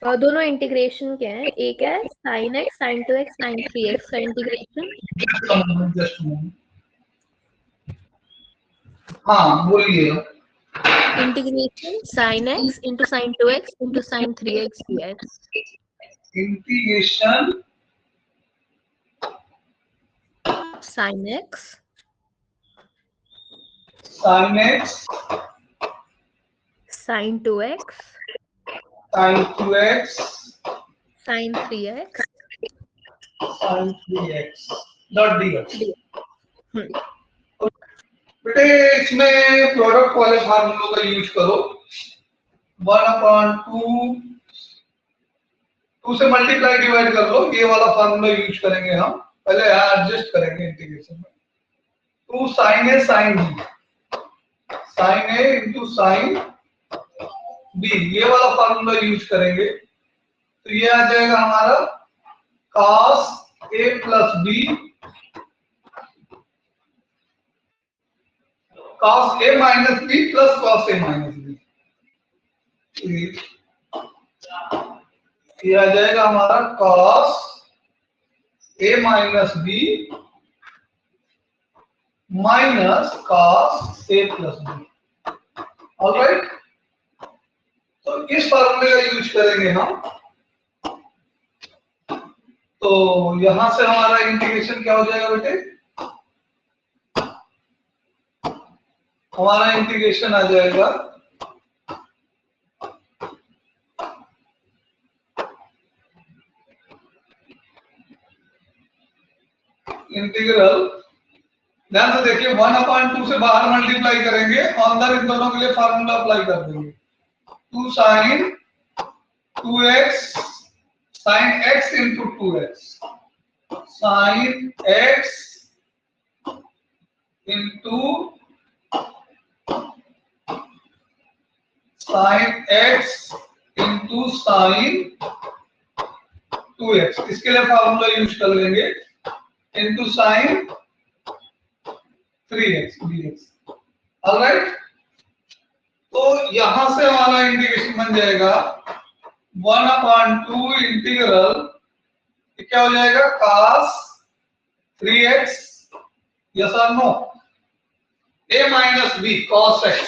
दोनों इंटीग्रेशन के हैं, एक है sin x sin 2x sin 3x का इंटीग्रेशन। जस्ट हाँ बोलिए। Integration sin x into sin 2x into sin 3x dx। Integration sin x sin x sin 2x sin 2x sin 3x sin 3x dot dx। dx। बेटे इसमें product वाले फार्मूलों का use करो। 1/2 2 से multiply divide कर लो, ये वाला फार्मूला यूज करेंगे हम। पहले यहाँ एडजस्ट करेंगे इंटीग्रेशन में। 2 sin a sin b, sin a into sine b, ये वाला फार्मूला यूज करेंगे। तो ये आ जाएगा हमारा cos a plus b, cos a minus b plus cos a minus b। ये आ जाएगा हमारा cos a minus b minus cos a plus b। Alright, तो इस फार्मूले का यूज करेंगे हम। तो यहां से हमारा इंटीग्रेशन क्या हो जाएगा बेटे? हमारा इंटीग्रेशन आ जाएगा इंटीग्रल, ध्यान से देखिए 1/2 से बाहर मल्टीप्लाई करेंगे, अंदर इन दोनों के लिए फार्मूला अप्लाई कर देंगे। 2 sin 2x sin x into 2x sin x into sin x into sin 2x, इसके लिए फार्मूला यूज कर लेंगे into sin 3x dx। Alright, तो यहां से हमारा इंटीग्रेशन बन जाएगा 1/2 इंटीग्रल, क्या हो जाएगा cos 3x, यस और no, a minus b cos x,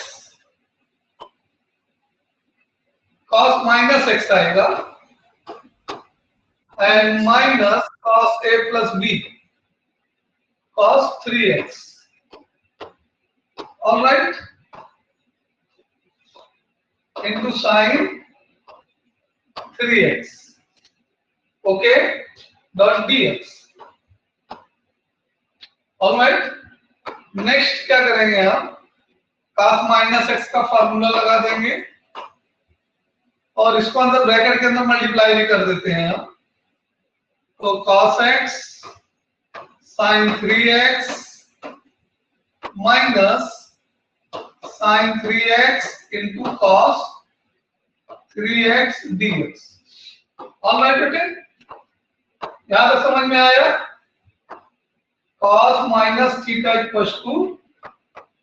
cos minus x आएगा and minus cos a plus b cos 3x। All right, into sin 3x, okay, dot dx। All right, next क्या करेंगे हम? cos माइनस x का formula लगा देंगे और इसको अंदर ब्रैकेट के अंदर मल्टीप्लाई भी कर देते हैं हम। तो cos x sin 3x minus sin 3x into cos 3x dx। Alright बेटे, यहां तक समझ में आया? cos minus theta equal two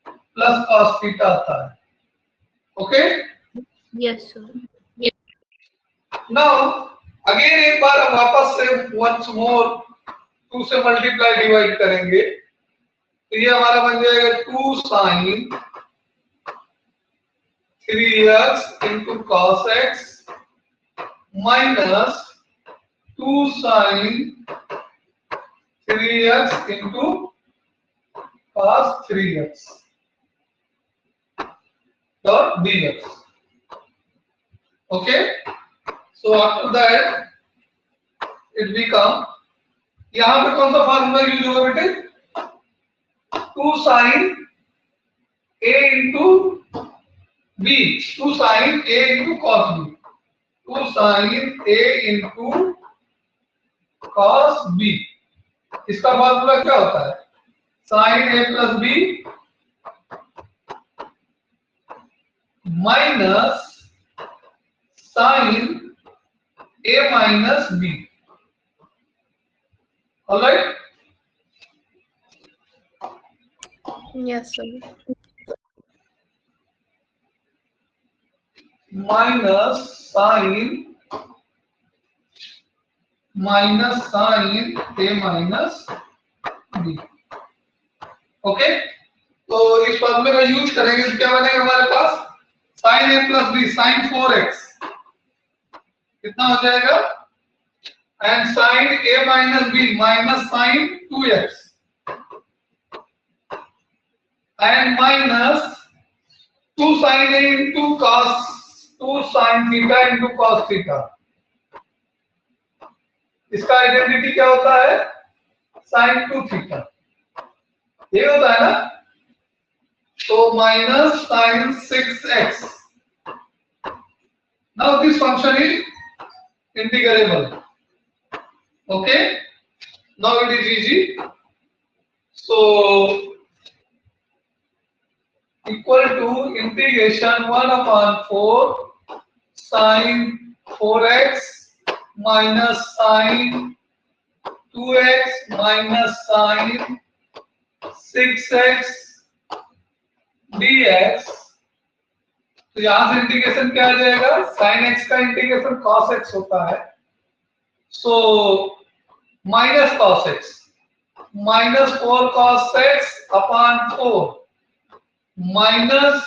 plus cos theta आता है। Okay, yes sir. Now again एक बार हम वापस से वंस मोर 2 से मल्टीप्लाई डिवाइड करेंगे, तो ये हमारा बन जाएगा 2 sin 3x into cos x minus 2 sin 3x into cos 3x dot dx। Okay, so after that it become, यहां पे कौन सा फार्मूला यूज होगा बेटे? 2 sin a into b, 2 sin a into cos b, 2 sin a into cos b। इसका फार्मूला क्या होता है? sin a plus b minus sin a minus b। All right, yes sir. Minus sin minus sine A minus B. Okay, तो इस फॉर्मूले का use करेंगे तो क्या बनेगा हमारे पास, sine A plus B sine 4x कितना हो जाएगा, and sine A minus B minus sine 2x and minus 2 sin a into cos 2 sin theta into cos theta। इसका आइडेंटिटी क्या होता है, sin 2 थीटा, ये होता है ना। तो minus sin 6x। Now this function is integrable. Okay, now it is easy. So equal to integration 1 upon 4 sin 4x minus sin 2x minus sin 6x dx। तो यहां से इंटीग्रेशन क्या आ जाएगा, sin x का इंटीग्रेशन cos x होता है, so minus cos x minus 4 cos x upon 4 minus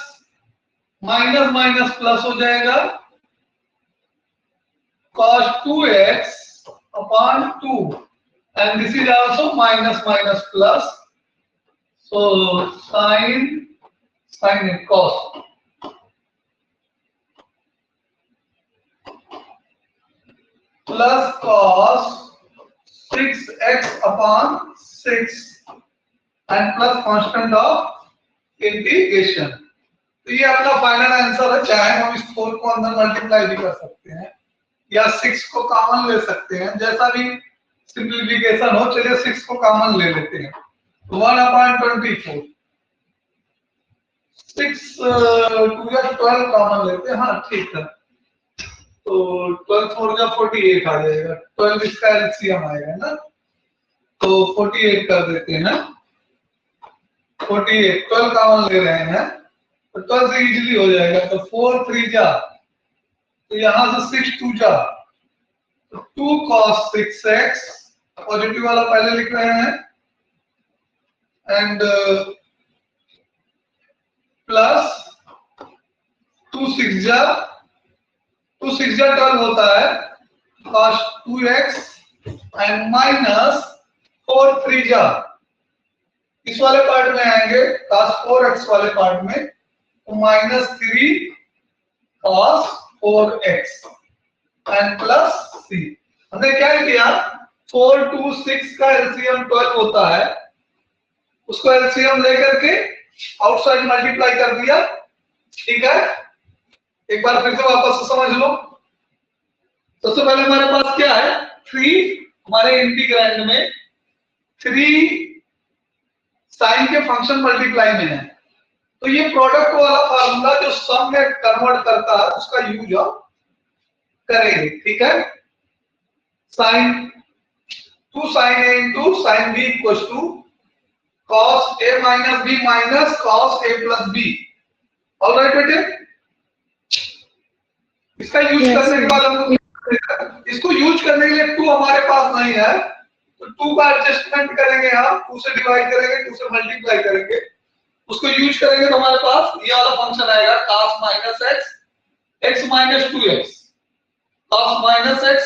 minus minus plus हो जाएगा cos 2x upon 2 and this is also minus minus plus, so sin cos plus cos 6x upon 6 and plus constant of integration. तो ये अपना final answer है। चाहे हम इस 4 को अंदर मल्टीप्लाई भी कर सकते हैं या 6 को कॉमन ले सकते हैं, जैसा भी सिंप्लीफिकेशन हो। चलिए 6 को कॉमन ले लेते हैं, 1/24 6 2 या 12 कॉमन लेते हैं। हाँ ठीक है, तो 12 4 का 48 आ जाएगा, 12 इसका एलसीएम आएगा ना, तो 48 कर देते हैं। 48 12 कॉमन ले रहे हैं तो 12 से इजीली हो जाएगा, तो 4 3 जा, तो यहां से 6 2 जा, तो 2 cos 6x पॉजिटिव वाला पहले लिख रहे हैं एंड प्लस 2 6 जा 12 होता है cos 2x एंड माइनस 4 3 जा, इस वाले पार्ट में आएंगे cos 4x वाले पार्ट में, तो minus 3 cos 4x and plus c। हमने क्या किया, 4 2 6 का एलसीएम 12 होता है, उसको एलसीएम लेकर के आउटसाइड मल्टीप्लाई कर दिया। ठीक है, एक बार फिर से वापस से समझ लो। सबसे पहले हमारे पास क्या है, 3 हमारे इंटीग्रैंड में 3 साइन के फंक्शन मल्टीप्लाई में है, तो ये प्रोडक्ट वाला फार्मूला जो सम में कन्वर्ट करता है उसका यूज आप करेंगे। ठीक है, sign 2 sin a into sin b equals to cos a minus b minus cos a plus b। Alright बेटे, इसका यूज करने के बाद हम इसको यूज करने के लिए 2 हमारे पास नहीं है, तो 2 का एडजस्टमेंट करेंगे, हम 2 से डिवाइड करेंगे, 2 से मल्टीप्लाई करेंगे, उसको यूज करेंगे तो हमारे पास ये वाला फंक्शन आएगा cos minus x x minus 2x cos minus x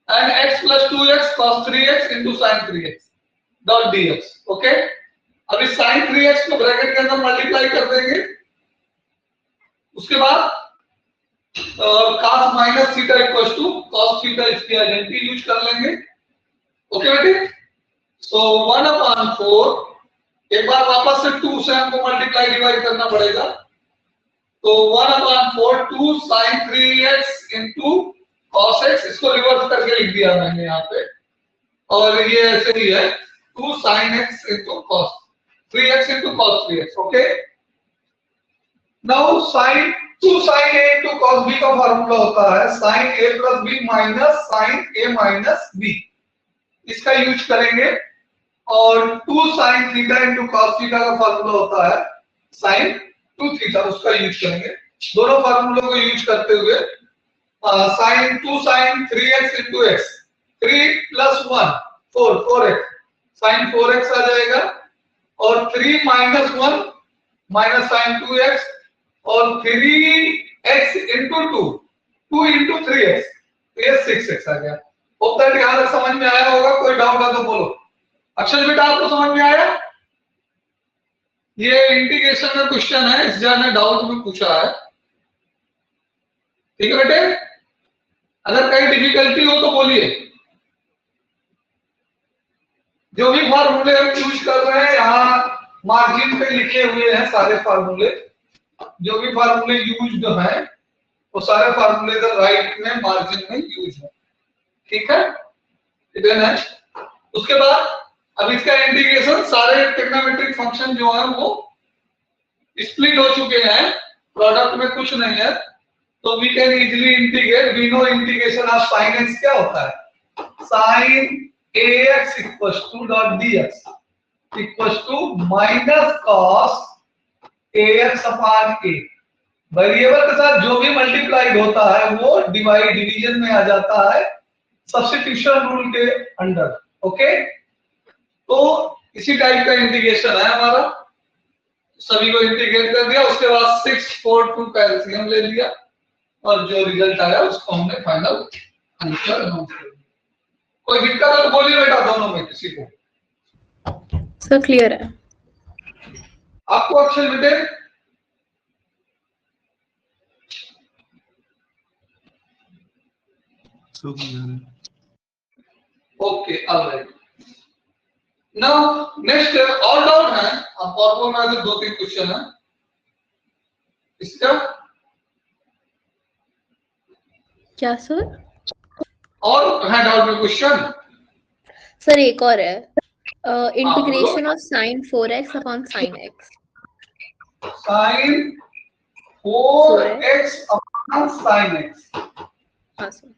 and x plus 2x cos 3x into sin 3x dot dx। Okay, अब इस sin 3x को ब्रैकेट के अंदर मल्टीप्लाई कर देंगे, उसके बाद cos minus theta equals to cos theta, इसकी आइडेंटिटी यूज कर लेंगे। ओके बेटे, सो 1/4, एक बार वापस से 2 से हमको मल्टीप्लाई डिवाइड करना पड़ेगा, तो 1/4 2 sin 3x into cos x, इसको रिवर्स करके लिख दिया मैंने यहाँ पे, और ये ऐसे ही है 2 sin x into cos 3x into cos 3x। Okay, now sin 2 sin a into cos b का फार्मूला होता है sin a plus b minus sin a minus b, इसका यूज करेंगे, और 2 sin theta into cos theta का formula होता है sin 2 theta, उसका यूज करेंगे। दोनों फार्मूलों को यूज करते हुए sin 2 sin 3x into x 3 plus 1 4 4x sine 4x आ जाएगा और 3 माइनस 1 माइनस साइन 2x और 3x इंटू 2 2 इंटू 3x ये 6x आ गया। होप दैट यहां तक समझ में आया होगा। कोई डाउट है तो बोलो। अक्षर बेटा आपको समझ में आया? ये इंटीग्रेशन का क्वेश्चन है, इस जगह ने डाउट में पूछा है। ठीक है बेटे, अगर कहीं डिफिकल्टी हो तो बोलिए। जो भी फार्मूले हम यूज कर रहे हैं यहाँ मार्जिन पे लिखे हुए हैं सारे फार्मूले। जो भी फार्मूले यूज है वो सारे फार्मूले इधर राइट में मार्जिन में यूज है। ठीक है, इधर है। उसके बाद अब इसका इंटीग्रेशन सारे ट्रिग्नोमेट्रिक फंक्शन जो है वो स्प्लिट हो चुके हैं, प्रोडक्ट में कुछ नहीं है, तो we can easily integrate. We know integration of sin x क्या होता है, sin ax equals to dot dx equals to minus cos ax upon a। Variable के साथ जो भी मल्टीप्लाइड होता है वो डिवीजन में आ जाता है सब्स्टिट्यूशन रूल के अंडर। ओके, तो इसी टाइप का इंटीग्रेशन है हमारा। सभी को इंटीग्रेट कर दिया, उसके बाद 6 4 2 का एलसीएम ले लिया और जो रिजल्ट आया उसको हमने फाइनल आंसर अनाउंस कर दिया। कोई दिक्कत है तो बोलिए बेटा, दोनों में किसी को। सर क्लियर है आपको अक्षर बेटे? Okay, alright. नाउ नेक्स्ट और डाउट है। अब फॉर्मूला में से 2-3 क्वेश्चन है इसका। क्या सर? और है डाउट में क्वेश्चन? सर एक और है, integration of sin 4x upon sin x। sin 4x upon sin x। हाँ सर।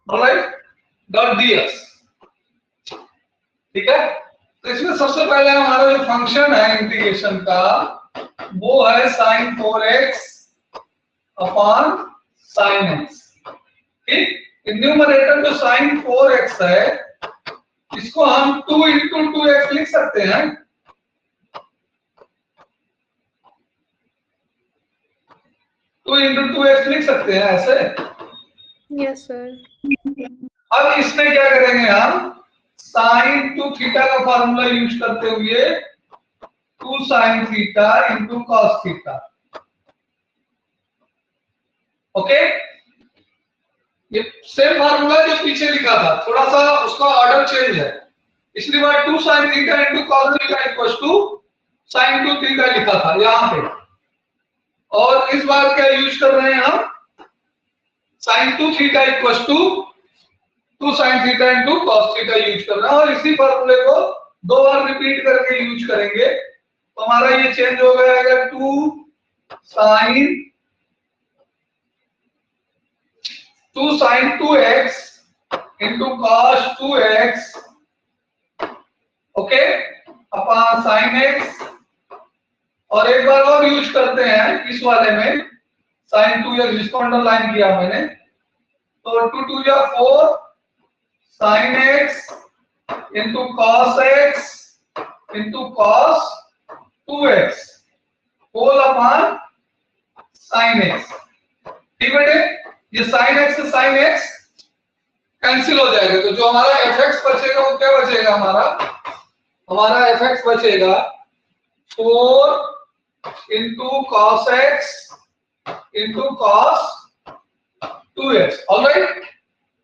Alright, dot dx। ठीक है, तो इसमें सबसे पहले हमारा जो फंक्शन है इंटीग्रेशन का वो है sin 4x upon sin x। ठीक, न्यूमरेटर जो sin 4x है इसको हम 2 इंटू 2x लिख सकते हैं। 2 इंटू 2x लिख सकते हैं ऐसे। Yes sir. अब इसमें क्या करेंगे हम, साइन टू थीटा का फार्मूला यूज करते हुए 2 sin theta into cos theta. Okay, ये सेम फार्मूला जो पीछे लिखा था, थोड़ा सा उसका ऑर्डर चेंज है, इसलिए बार 2 sin theta into cos theta equals to sin 2 theta लिखा था यहां पे। और इस बार क्या यूज कर रहे हैं हम, sin 2 theta equals to 2 sin theta into cos theta use कर रहे हैं। और इसी फार्मूले को 2 बार रिपीट करके यूज करेंगे तो हमारा ये चेंज हो गया 2 sin 2x into cos 2x okay upon sin x। और एक बार और यूज करते हैं इस वाले में sin 2x जिसको अंडरलाइन किया मैंने, तो 2 2 या 4 sin x into cos x into cos 2x whole upon sin x। ठीक बेटे, ये sin x से sin x कैंसिल हो जाएगा, तो जो हमारा fx बचेगा वो क्या बचेगा, हमारा fx बचेगा 4 into cos x into cos 2x। Alright,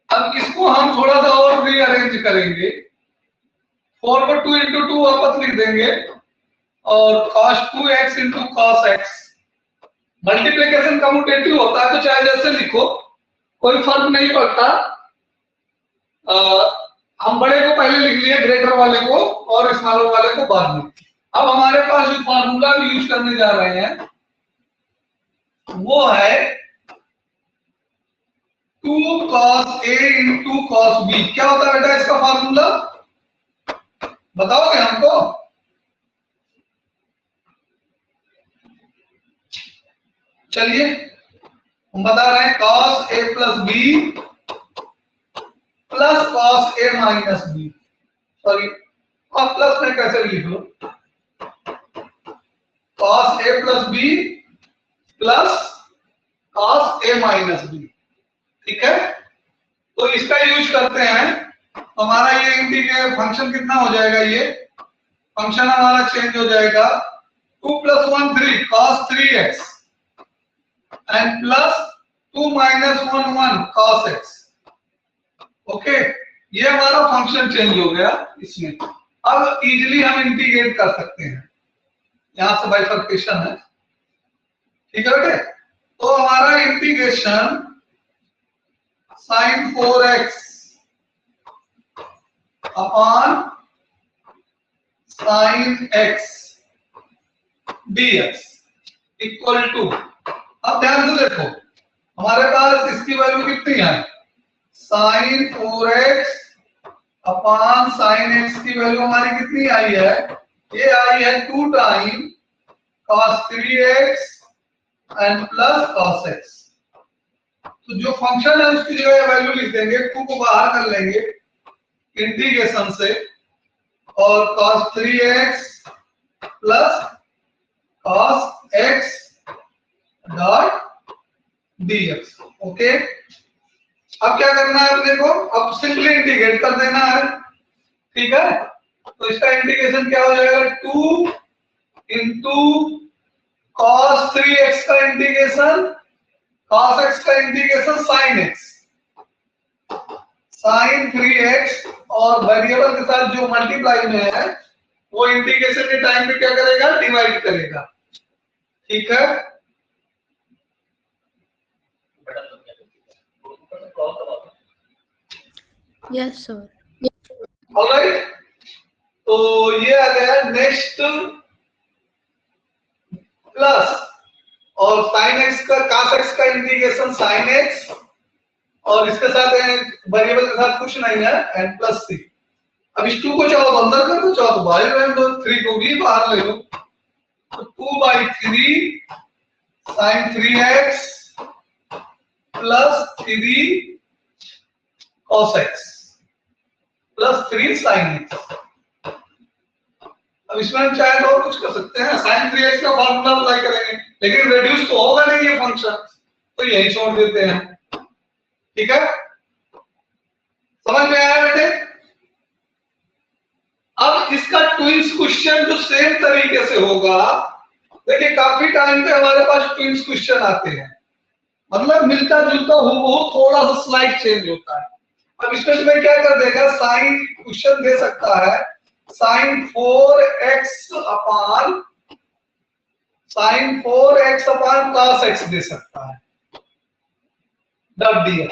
अब इसको हम थोड़ा सा और रीअरेंज करेंगे। 4 को 2 इंटू 2 वापस लिख देंगे और cos 2x into cos x। Multiplication commutative होता है तो चाहे जैसे लिखो कोई फर्क नहीं पड़ता। हम बड़े को पहले लिख लिए, ग्रेटर वाले को, और स्मॉलर वाले को बाद में। अब हमारे पास जो फार्मूला यूज करने जा रहे हैं वो है 2 cos a into cos b। क्या होता है बेटा इसका फार्मूला, बताओगे हमको? चलिए हम बता रहे हैं cos a plus b plus cos a minus B, sorry और प्लस में कैसे लिख लो, cos a plus B plus cos a minus B, ठीक है। तो इसका यूज करते हैं, हमारा ये इंटीग्रल फंक्शन कितना हो जाएगा, ये फंक्शन हमारा चेंज हो जाएगा 2 + 1 3 cos 3x and plus 2 - 1 1 cos x, okay. ये हमारा फंक्शन चेंज हो गया इसमें। अब इजीली हम इंटीग्रेट कर सकते हैं, यहां से बाइफर्केशन है, ठीक है बेटे। तो हमारा integration sin 4x upon sin x dx equal to, अब ध्यान से देखो हमारे पास इसकी वैल्यू कितनी है, sin 4x upon sin x की वैल्यू हमारी कितनी आई है, ये आई है 2 time cos 3x and plus cos x। तो जो फंक्शन है उसकी जगह वैल्यू लिख देंगे, 2 को बाहर कर लेंगे इंटीग्रेशन से, और cos 3x plus cos x dot dx, okay. अब क्या करना है, देखो अब सिंपली इंटीग्रेट कर देना है, ठीक है। तो इसका इंटीग्रेशन क्या हो जाएगा, 2 * cos 3x का इंटीग्रेशन, cos x का integration sin x, sin 3x, और वेरिएबल के साथ जो मल्टीप्लाई में है वो इंटीग्रेशन के टाइम पे क्या करेगा, डिवाइड करेगा, ठीक है। Yes sir. ऑलराइट, तो ये आ गया नेक्स्ट प्लस, और sin x का cos x का इंटीग्रेशन sin x, और इसके साथ वेरिएबल के साथ कुछ नहीं है एंड प्लस c। अब इस 2 को चाहो तो अंदर कर दो, चाहो तो बाहर रहने दो, 3 को भी बाहर ले लो, तो 2/3 sin 3x plus 3 cos x plus 3 sin x। अब इसमें हम चाहे तो और कुछ कर सकते हैं, sin 3x का फार्मूला अप्लाई करेंगे, लेकिन रेड्यूस तो होगा नहीं ये फंक्शन, तो यही छोड़ देते हैं, ठीक है। समझ में आया बेटे। अब इसका ट्विंस क्वेश्चन जो सेम तरीके से होगा, देखिए काफी टाइम पे हमारे पास ट्विंस क्वेश्चन आते हैं, मतलब मिलता जुलता हूबहू, थोड़ा सा स्लाइड चेंज होता है। अब इसमें तुम्हें क्या कर देगा, साइन क्वेश्चन दे सकता है sin 4x upon cos x दे सकता है, डॉट dx,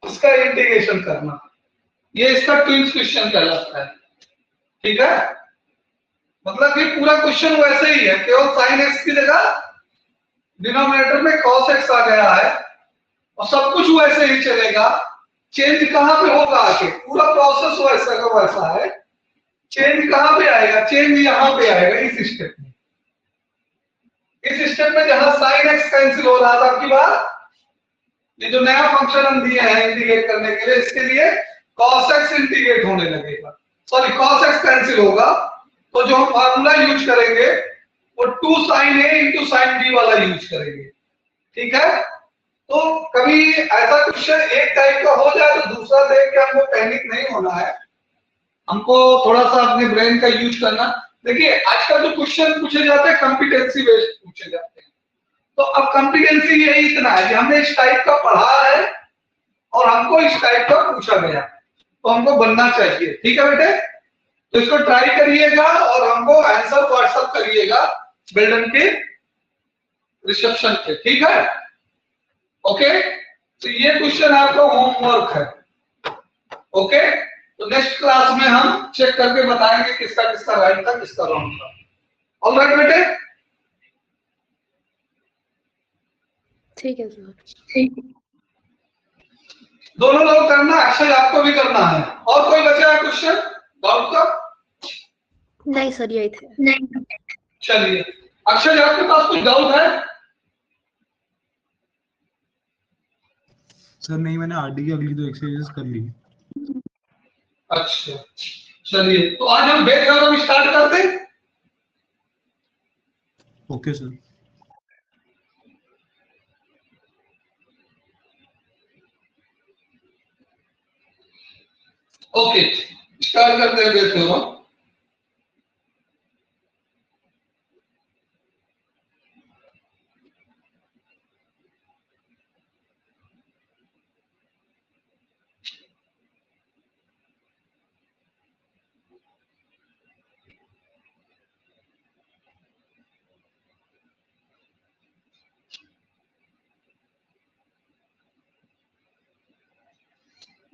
इसका इंटीग्रेशन करना, ये इसका ट्विंस क्वेश्चन कहलाता है, ठीक है। मतलब ये पूरा क्वेश्चन वैसे ही है, केवल sin x की जगह डिनोमिनेटर में cos x आ गया है, और सब कुछ वैसे ही चलेगा। चेंज कहां पे होगा, आके पूरा प्रोसेस वैसा का वैसा है, चेंज कहां पे आएगा, चेंज यहां पे आएगा इस स्टेप में, इस स्टेप में जहां sin x कैंसिल हो रहा था आपकी बात, ये जो नया फंक्शन हम दिए हैं इंटीग्रेट करने के लिए, इसके लिए cos x इंटीग्रेट होने लगेगा, सॉरी cos x कैंसिल होगा, तो जो हम फार्मूला यूज करेंगे वो 2 sin a * sin b वाला यूज करेंगे, ठीक है। तो कभी ऐसा क्वेश्चन एक टाइप का हो जाए तो दूसरा देख के हमको पैनिक नहीं होना है, हमको थोड़ा सा अपने ब्रेन का यूज करना। देखिए आजकल जो क्वेश्चन पूछे जाते हैं कॉम्पिटेंसी बेस्ड पूछे जाते हैं, तो अब कॉम्पिटेंसी यही इतना है कि हमने इस टाइप का पढ़ा है और हमको इस टाइप का पूछा गया, तो हमको बनना चाहिए, ठीक है बेटे। तो इसको ट्राई करिएगा और हमको आंसर व्हाट्सएप करिएगा बिल्डन के रिसेप्शन पे, ठीक है, ओके। तो ये क्वेश्चन आपका होमवर्क है, ओके। तो नेक्स्ट क्लास में हम चेक करके बताएंगे किसका किसका राइट था, किसका रॉन्ग था। ऑलराइट बेटे, ठीक है सर। दोनों लोग करना, अक्षय आपको भी करना है। और कोई बचा है क्वेश्चन डाउट का? नहीं सर, यही थे। नहीं, चलिए अक्षय आपके पास कुछ डाउट है? सर नहीं, मैंने आरडी की अगली 2 एक्सरसाइजेस कर ली। अच्छा चलिए, तो आज हम बेस थ्योरम स्टार्ट करते हैं। Okay sir. ओके, स्टार्ट करते हैं बेस थ्योरम।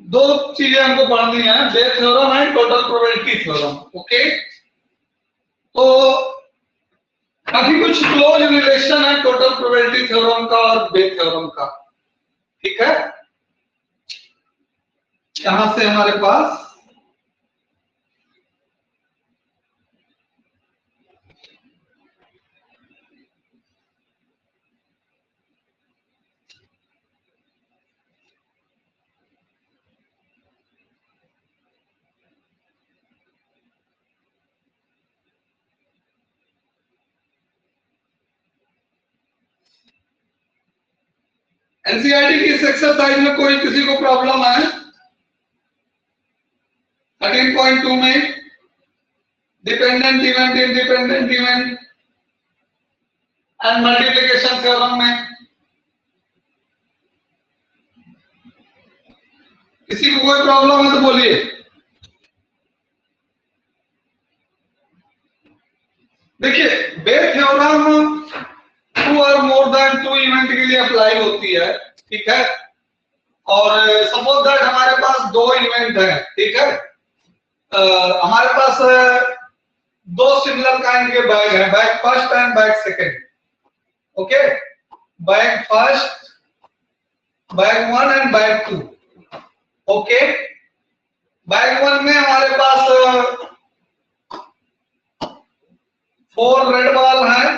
दो चीजें हमको पढ़नी है, Bayes theorem and total probability theorem. Okay, तो काफी कुछ क्लोज रिलेशन है टोटल प्रोबेबिलिटी थ्योरम का और बेस थ्योरम का। ठीक है, यहां से हमारे पास एनसीईआरटी की इस एक्सरसाइज में कोई किसी को प्रॉब्लम है? 13.2 में dependent event, independent event and multiplication theorem में किसी को कोई प्रॉब्लम है तो बोलिए। देखिए, बेस थ्योरम टू और मोर देन टू इवेंट के लिए अप्लाई होती है। ठीक है, और सपोज दैट हमारे पास दो इवेंट है। ठीक है, हमारे पास दो सिमिलर काइंड के बैग हैं, bag first and bag second. Okay, bag first, bag one and bag two. Okay, bag one में हमारे पास 4 रेड बॉल है,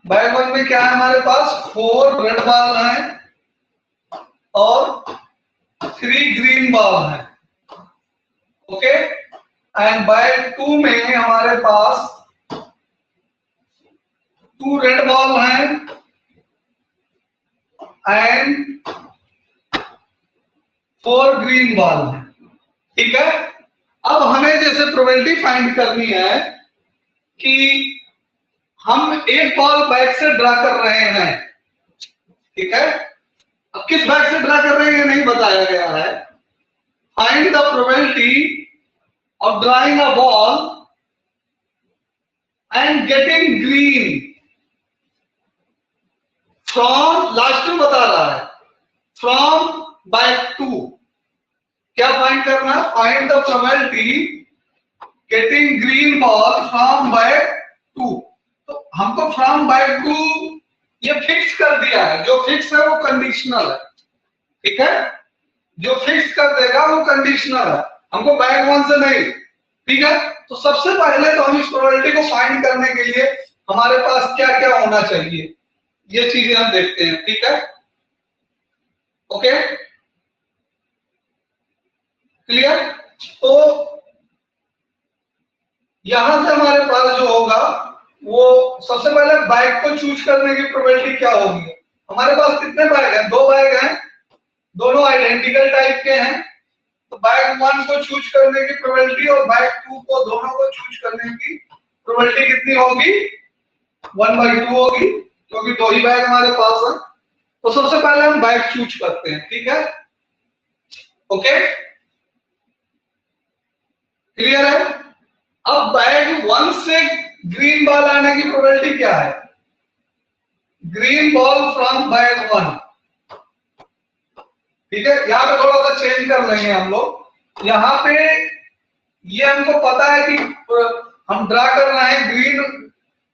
बैग वन में क्या है हमारे पास 4 रेड बॉल है और 3 ग्रीन बॉल है। ओके, एंड बैग टू में हमारे पास 2 रेड बॉल है एंड 4 ग्रीन बॉल है। ठीक है, अब हमें जैसे प्रोबेबिलिटी फाइंड करनी है कि हम एक बॉल बैग से ड्रा कर रहे हैं। ठीक है, अब किस बैग से ड्रा कर रहे हैं नहीं बताया गया है। Find the probability of drawing a ball and getting green from, last में बता रहा है, फ्रॉम बैग टू। क्या फाइंड करना है? Find the probability getting green ball from bag two. तो हमको फ्रॉम बैग टू ये फिक्स कर दिया है, जो फिक्स है वो कंडीशनल है। ठीक है, जो फिक्स कर देगा वो कंडीशनल है, हमको बैग वन से नहीं। ठीक है, तो सबसे पहले तो हम इस प्रोबेबिलिटी को फाइंड करने के लिए हमारे पास क्या क्या होना चाहिए ये चीजें हम देखते हैं। ठीक है, ओके, क्लियर? तो यहां से हमारे पास जो होगा वो सबसे पहले बैग को चूज करने की प्रोबेबिलिटी क्या होगी। हमारे पास कितने बैग हैं? 2 बैग हैं, दोनों आइडेंटिकल टाइप के हैं। तो बैग वन को चूज करने की प्रोबेबिलिटी और बैग टू को, दोनों को चूज करने की प्रोबेबिलिटी कितनी होगी? 1/2 होगी, क्योंकि 2 ही बैग हमारे पास है। तो सबसे पहले हम बैग चूज करते हैं। ठीक है, ओके, क्लियर है? अब बैग वन से ग्रीन बॉल आने की प्रोबेबिलिटी क्या है? Green ball from bag one. ठीक है, यहां पे थोड़ा सा चेंज कर लेंगे हम लोग। यहां पे ये हमको पता है कि हम ड्रा कर रहे हैं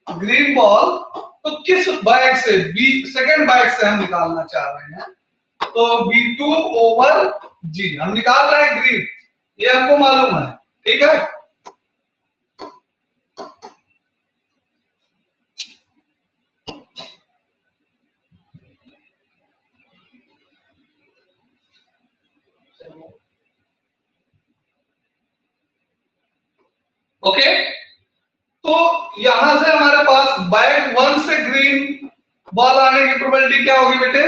ग्रीन बॉल, तो किस बैग से? बी सेकंड बैग से हम निकालना चाह रहे हैं। तो B2 ओवर G हम निकाल रहे हैं ग्रीन, ये हमको मालूम है। ठीक है, प्रोबेबिलिटी क्या होगी बेटे?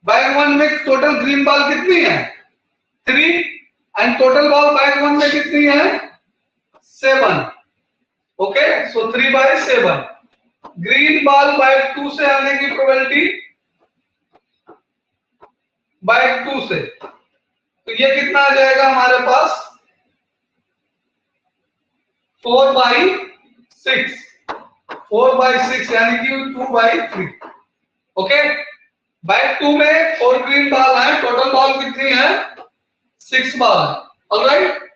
बैग 1 में टोटल ग्रीन बॉल कितनी है? 3 एंड टोटल बॉल बैग 1 में कितनी है? 7. ओके, सो 3/7. ग्रीन बॉल बैग 2 से आने की प्रोबेबिलिटी बैग 2 से, तो ये कितना आ जाएगा हमारे पास? 4/6. 4/6 यानी कि 2/3. ओके, बैग 2 में 4 ग्रीन बॉल है, टोटल बॉल कितनी है? 6 बॉल है. ऑलराइट,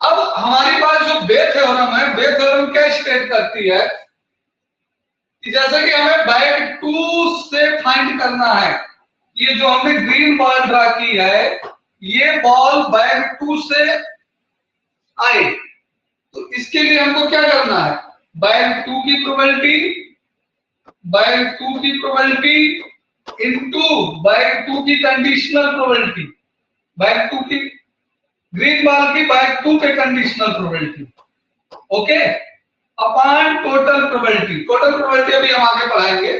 अब हमारी पास जो बे थ्योरम है, बे थ्योरम क्या स्टेट करती है कि जैसे कि हमें बैग 2 से फाइंड करना है, ये जो हमने ग्रीन बॉल ड्रा की है, ये बॉल बैग 2 से आए, तो इसके लिए हमको क्या करना है? बैग 2 की प्रोबेबिलिटी इनटू बैग 2 की कंडीशनल प्रोबेबिलिटी, बैग 2 की ग्रीन बॉल की बैग 2 पे conditional probability, okay, upon total probability. Total probability अभी हम आगे पढ़ाएंगे,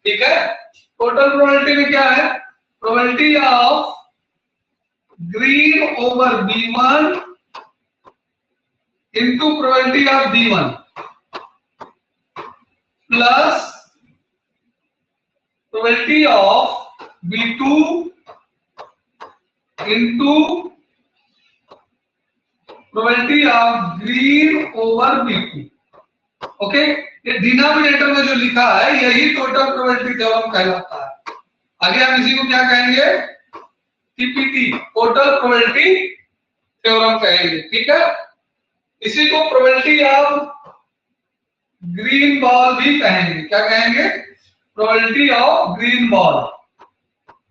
ठीक है. टोटल प्रोबेबिलिटी में क्या है? Probability of green over B1 into probability of B1 plus probability of B2 into probability of green over B2. Okay, ये डिनोमिनेटर में जो लिखा है यही टोटल प्रोबेबिलिटी थ्योरम कहलाता है. आगे हम इसी को क्या कहेंगे? टीपीटी, टोटल प्रोबेबिलिटी थ्योरम कहेंगे, ठीक है. इसी को प्रोबेबिलिटी ऑफ ग्रीन बॉल भी कहेंगे. क्या कहेंगे? Probability of green ball,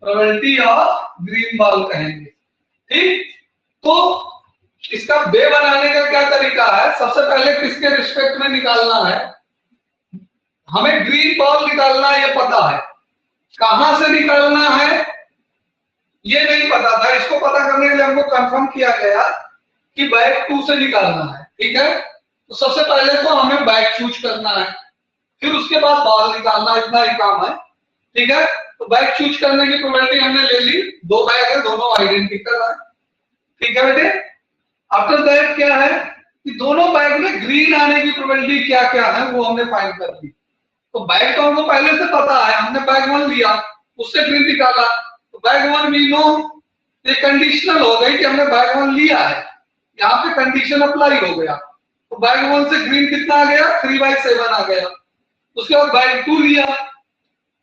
probability of green ball कहेंगे, ठीक. तो इसका बे बनाने का क्या तरीका है? सबसे पहले किसके रिस्पेक्ट में निकालना है? हमें ग्रीन बॉल निकालना है, ये पता है. कहां से निकालना है ये नहीं पता था. इसको पता करने के लिए हमको कंफर्म किया गया कि बैग 2 से निकालना है, ठीक है. तो सबसे पहले तो हमें बैग चूज करना है, फिर उसके बाद बॉल निकालना, इतना ही काम है, ठीक है. तो बैग चूज करने की प्रोबेबिलिटी हमने ले ली. 2 बैग है, दोनों आइडेंटिकल है, ठीक है बेटे. आफ्टर दैट क्या है कि दोनों बैग में ग्रीन आने की प्रोबेबिलिटी क्या क्या है वो हमने फाइंड कर दी. तो बैग तो हमको पहले से पता है, हमने बैग 1 लिया, उससे ग्रीन निकाला, तो बैग 1 वी नो. ये कंडीशनल हो गई कि हमने बैग 1 लिया है, यहाँ पे कंडीशन अप्लाई हो गया. तो बैग 1 से ग्रीन कितना आ गया? 3/7 आ गया. उसके बाद बैग 2 लिया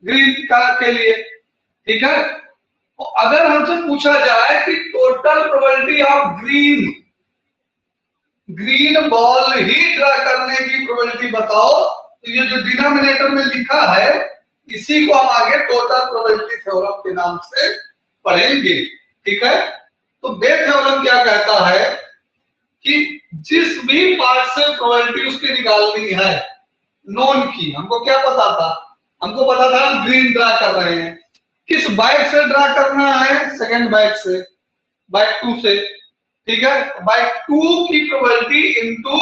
ग्रीन के लिए, ठीक है. तो अगर हमसे पूछा जाए कि total probability of green ball he draw करने की प्रोबेबिलिटी बताओ, तो ये जो डिनोमिनेटर में लिखा है इसी को हम आगे टोटल प्रोबेबिलिटी थ्योरम के नाम से पढ़ेंगे, ठीक है. तो बे थ्योरम क्या कहता है कि जिस भी पार्ट से प्रोबेबिलिटी उसकी निकालनी है नोन की, हमको क्या पता था? हमको पता था हम ग्रीन ड्रा कर रहे हैं. किस बैग से ड्रा करना है? सेकंड बैग से, बैग 2 से, ठीक है. बैग 2 की प्रोबेबिलिटी इनटू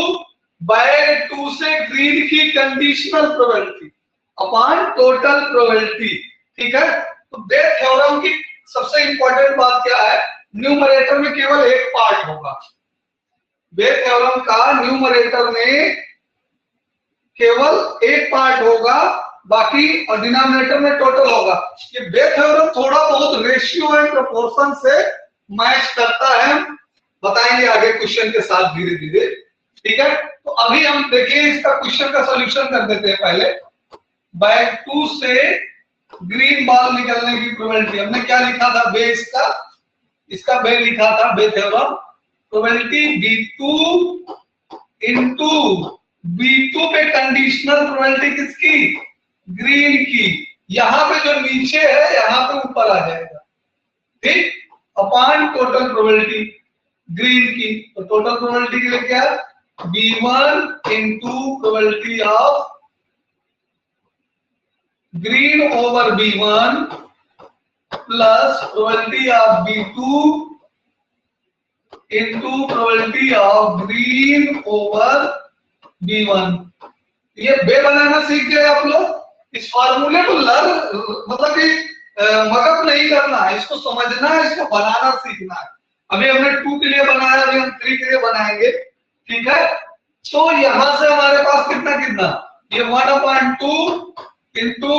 बैग 2 से ग्रीन की conditional probability upon total probability, ठीक है. तो बे थ्योरम की सबसे इंपॉर्टेंट बात क्या है? न्यूमरेटर में केवल एक पार्ट होगा. बे थ्योरम का न्यूमरेटर में केवल एक पार्ट होगा, बाकी और डिनोमिनेटर में टोटल होगा. ये बे थ्योरम थोड़ा बहुत रेशियो एंड प्रोपोर्शन से मैच करता है, बताएंगे आगे क्वेश्चन के साथ धीरे धीरे, ठीक है. तो अभी हम देखिए इसका क्वेश्चन का सॉल्यूशन कर देते हैं. पहले बैग 2 से ग्रीन बॉल निकलने की प्रोबेबिलिटी हमने क्या लिखा था? बे इसका बे लिखा था बे theorem, probability B2 into B2 पे कंडीशनल प्रोबेबिलिटी किसकी? ग्रीन की. यहां पे जो नीचे है यहां पे ऊपर आ जाएगा, ठीक, अपॉन टोटल प्रोबेबिलिटी ग्रीन की. तो टोटल प्रोबेबिलिटी के लिए क्या? B1 into probability of green over B1 plus probability of B2 into probability of green over B1. ये बे बनाना सीख गए आप लोग. इस फार्मूले को मतलब कि मगज नहीं करना है, इसको समझना है, इसको बनाना सीखना है। अभी हमने 2 के लिए बनाया, अभी हम 3 के लिए बनाएंगे, ठीक है। तो यहां से हमारे पास कितना कितना, ये 1/2 इंटू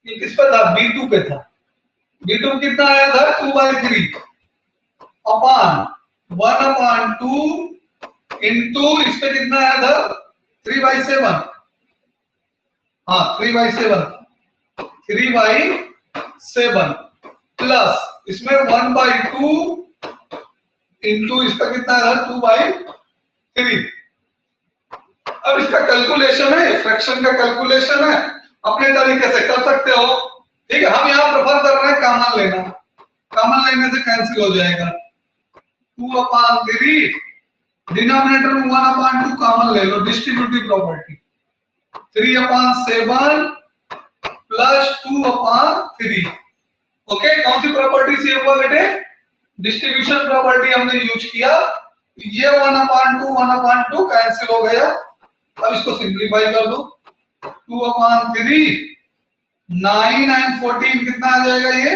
किस पे था, B2 पे था। B2 कितना आया था 2/3 अपॉन 1/2 इंटू इस पे कितना आया था 3/7, हाँ 3/7 प्लस इसमें 1/2 इंटू इसका कितना है 2/3। अब इसका कैलकुलेशन है, फ्रैक्शन का कैलकुलेशन है, अपने तरीके से कर सकते हो, ठीक है। हम यहाँ प्रेफर कर रहे हैं कॉमन लेना, कॉमन लेने से कैंसिल हो जाएगा 2/3, डिनोमिनेटर में 1/2 कॉमन ले लो, डिस्ट्रीब्यूटिव प्रॉपर्टी 3/7 प्लस 2/3। ओके, कौन सी प्रॉपर्टी से हुआ बेटे, डिस्ट्रीब्यूशन प्रॉपर्टी हमने यूज किया। ये 1/2 कैंसिल हो गया। अब इसको सिंप्लीफाई कर दो, 2/3 9 and 14 कितना आ जाएगा, ये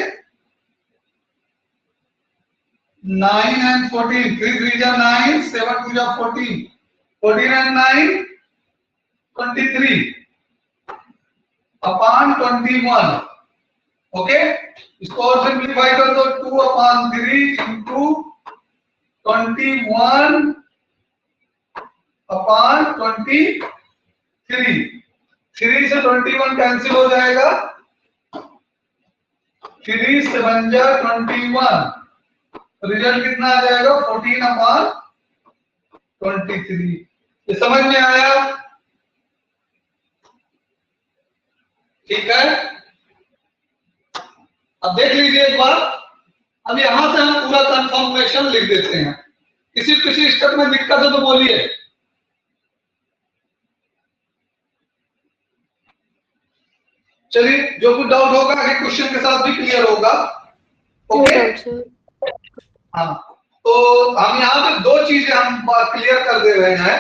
9 and 14, 3 3 जा 9, 7 2 जा 14, 14 and 9 23 अपॉन 21। ओके, इसको और सिंप्लीफाई कर दो, 2/3 इंटू 21 अपॉन 23, 3 से 21 कैंसिल हो जाएगा, 3 7 जा 21, रिजल्ट कितना आ जाएगा 14/23। ये समझ में आया, ठीक है। अब देख लीजिए एक बार, अब यहां से हम पूरा कंफर्मेशन लिख देते हैं। किसी स्टेप में दिक्कत है तो बोलिए। चलिए, जो कुछ डाउट होगा आगे क्वेश्चन के साथ भी क्लियर होगा। ओके, हाँ, तो हम यहाँ पे 2 चीजें हम क्लियर कर दे रहे हैं।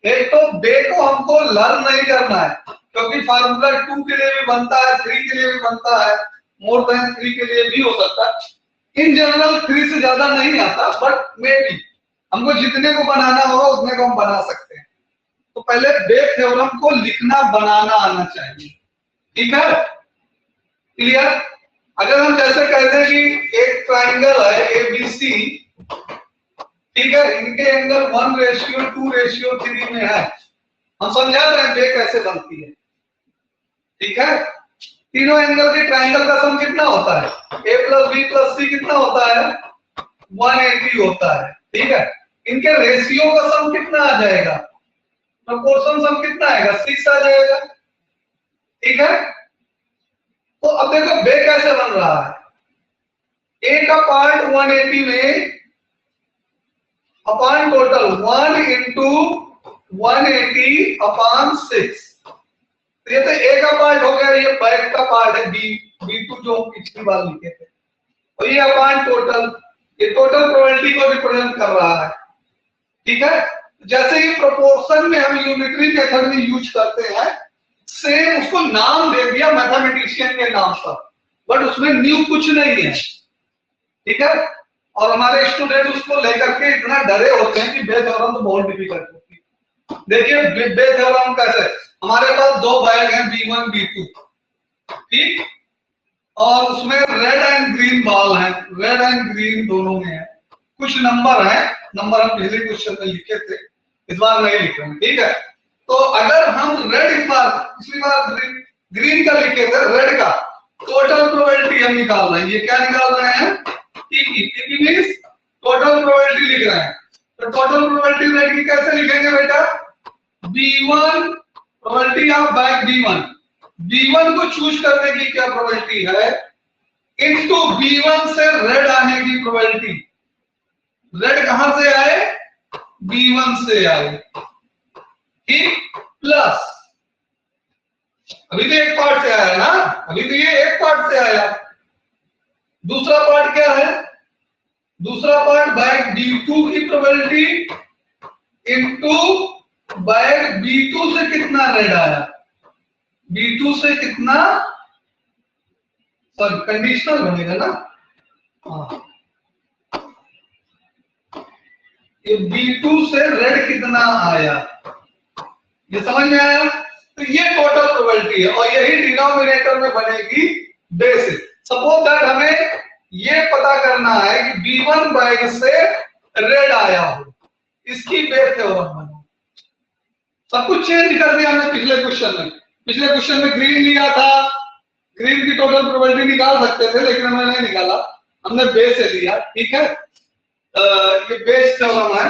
एक तो बे को हमको लर्न नहीं करना है, क्योंकि फार्मूला 2 के लिए भी बनता है, 3 के लिए भी बनता है, मोर देन 3 के लिए भी हो सकता है। इन जनरल 3 से ज्यादा नहीं आता, बट मे बी हमको जितने को बनाना होगा उतने को हम बना सकते हैं। तो पहले बे थ्योरम को लिखना बनाना आना चाहिए, ठीक है, क्लियर। अगर हम जैसे कहते हैं कि एक ट्राइंगल है ABC, ठीक है, इनके एंगल 1:2:3 में है, हम समझा रहे हैं बे कैसे बनती है, ठीक है। तीनों एंगल के ट्राइंगल का सम कितना होता है, A + B + C कितना होता है 180 होता है, ठीक है। इनके रेशियो का सम कितना आ जाएगा, प्रोपोर्शन सम कितना आएगा 6 आ जाएगा, ठीक है। तो अब देखो बे कैसे बन रहा है, A का पार्ट 180 में अपॉन टोटल 1 × 180 अपॉन 6, ये तो A का पार्ट हो गया, ये बैक का पार्ट है B2 जो पिछली बार लिखे थे, और ये अपॉन टोटल, ये टोटल प्रोबेबिलिटी को रिप्रेजेंट कर रहा है, ठीक है। जैसे ही प्रोपोर्शन में हम यूनिटरी मेथड में यूज करते हैं, सेम उसको नाम दे दिया मैथमेटिशियन के नाम पर, बट उसमें न्यू कुछ नहीं है, ठीक है। और हमारे स्टूडेंट उसको लेकर के इतना डरे होते हैं कि बे थ्योरम तो बहुत डिफिकल्ट होती है। देखिए बे थ्योरम कैसे, हमारे पास 2 बैग हैं B1 B2, ठीक, और उसमें रेड एंड ग्रीन बॉल है, रेड एंड ग्रीन दोनों में है, कुछ नंबर है, नंबर हम पहले क्वेश्चन में लिखे थे, इस बार नहीं लिख रहे हैं, ठीक है। तो अगर हम रेड इस बार, पिछली बार ग्रीन का लिखे थे, रेड का टोटल प्रोबेबिलिटी हम निकाल रहे हैं, ये क्या निकाल रहे हैं TP मींस टोटल प्रोबेबिलिटी लिख रहे हैं। तो टोटल प्रोबेबिलिटी रेड की कैसे लिखेंगे बेटा, B1 probability of bag B1 को चूज करने की क्या प्रोबेबिलिटी है, इनटू B1 से रेड आने की प्रोबेबिलिटी, रेड कहां से आए B1 से आए, ठीक, प्लस अभी तो एक पार्ट से आया ना, अभी तो ये एक पार्ट से आया, दूसरा पार्ट क्या है, दूसरा पार्ट बैग B2 की प्रोबेबिलिटी इनटू बैग B2 से कितना रेड आया, B2 से कितना, सॉरी कंडीशनल बनेगा ना, हाँ ये B2 से रेड कितना आया, ये समझ में आया। तो ये टोटल प्रोबेबिलिटी है और यही डिनोमिनेटर में बनेगी बेसिस। सपोज दैट हमें ये पता करना है कि B1 बैग से रेड आया हो, इसकी बेस थ्योरम बनो। सब कुछ चेंज कर दिया हमने पिछले क्वेश्चन में। पिछले क्वेश्चन में ग्रीन लिया था, ग्रीन की टोटल प्रोबेबिलिटी निकाल सकते थे लेकिन हमने नहीं निकाला, हमने बेस से लिया, ठीक है। ये बेस थ्योरम है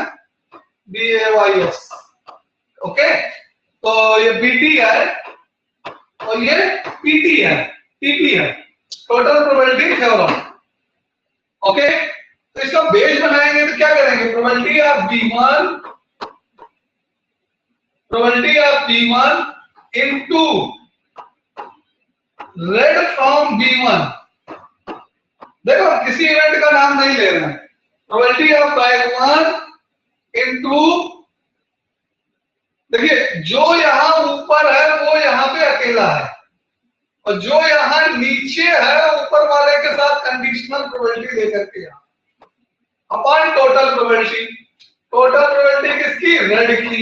BAYS, ओके। तो ये BT है और ये PT है, TP है, टोटल प्रोबेबिलिटी थ्योरम, ओके। तो इसका बेस बनाएंगे तो क्या करेंगे, probability of B1 into red from B1। देखो किसी इवेंट का नाम नहीं ले रहे हैं, प्रोबेबिलिटी ऑफ बैग 1 इनटू, देखिए जो यहां ऊपर है वो यहां पे अकेला है और जो यहां नीचे है ऊपर वाले के साथ कंडीशनल प्रोबेबिलिटी लेकर के upon total probability. Total probability किसकी, रेड की।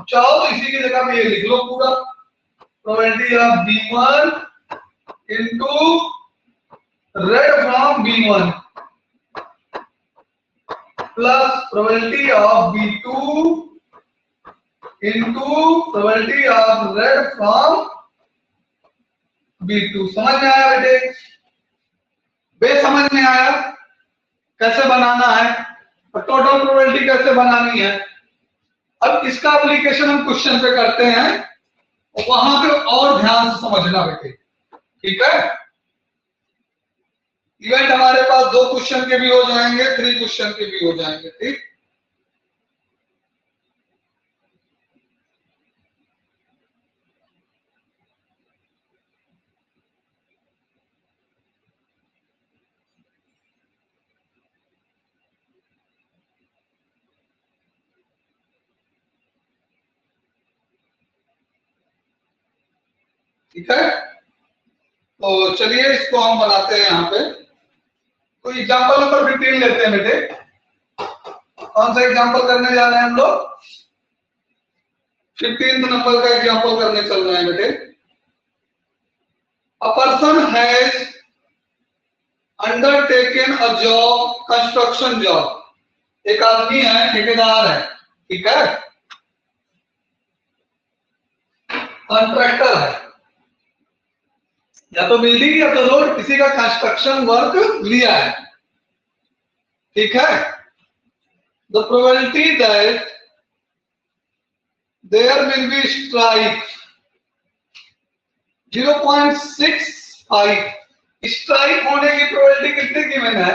चाहो तो इसी की जगह में ये लिख लो पूरा, probability of B1 into red from B1 plus probability of B2 into probability of red from B2। समझ में आया बेटे, बेस समझ में आया कैसे बनाना है और टोटल प्रोबेबिलिटी कैसे बनानी है। अब इसका एप्लीकेशन हम क्वेश्चन पे करते हैं और वहां पे और ध्यान से समझना बेटे, ठीक है। इवेंट हमारे पास 2 क्वेश्चन के भी हो जाएंगे, 3 क्वेश्चन के भी हो जाएंगे, ठीक। ठीक है, तो चलिए इसको हम बनाते हैं यहाँ पे। तो एग्जांपल नंबर 15 लेते हैं बेटे। कौन सा एग्जांपल करने जा रहे हैं हम लोग, 15th नंबर का एग्जांपल करने चल रहे हैं बेटे। A person has undertaken a job, construction job. एक आदमी है, ठेकेदार है, ठीक है, कॉन्ट्रैक्टर है, या तो बिल्डिंग या तो रोड, किसी का कंस्ट्रक्शन वर्क लिया है, ठीक है। The probability that there will be strike 0.65। Strike होने की प्रोबेबिलिटी कितने गिवन है,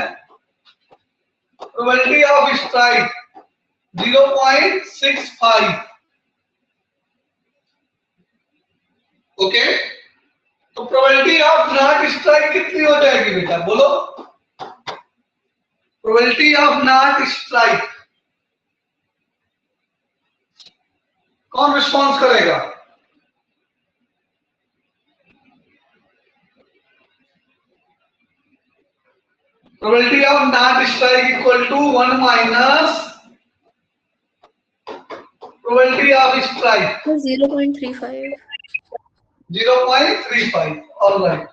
प्रोबेबिलिटी ऑफ स्ट्राइक 0.65, ओके। तो प्रोबेबिलिटी ऑफ नॉट स्ट्राइक कितनी हो जाएगी बेटा, बोलो। प्रोबेबिलिटी ऑफ नॉट स्ट्राइक, कौन रिस्पॉन्स करेगा, probability of not strike equal to 1 minus probability of strike 0.35। 0.35, all right,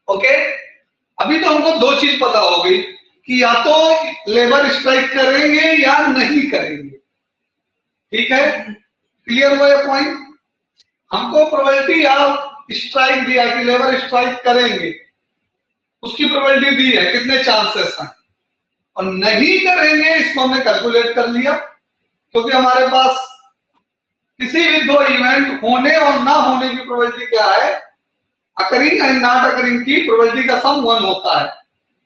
okay. अभी तो हमको 2 चीज पता हो गई कि या तो लेबर स्ट्राइक करेंगे या नहीं करेंगे, ठीक है। क्लियर हुआ ये पॉइंट। हमको प्रोबेबिलिटी ऑफ स्ट्राइक दिया कि लेबर स्ट्राइक करेंगे, उसकी प्रोबेबिलिटी दी है, कितने चांसेस हैं, और नहीं करेंगे इसको हमने कैलकुलेट कर लिया, क्योंकि हमारे पास किसी भी 2 इवेंट होने और ना होने की प्रोबेबिलिटी क्या है, अकरिंग एंड नॉट अकरिंग की प्रोबेबिलिटी का सम 1 होता है।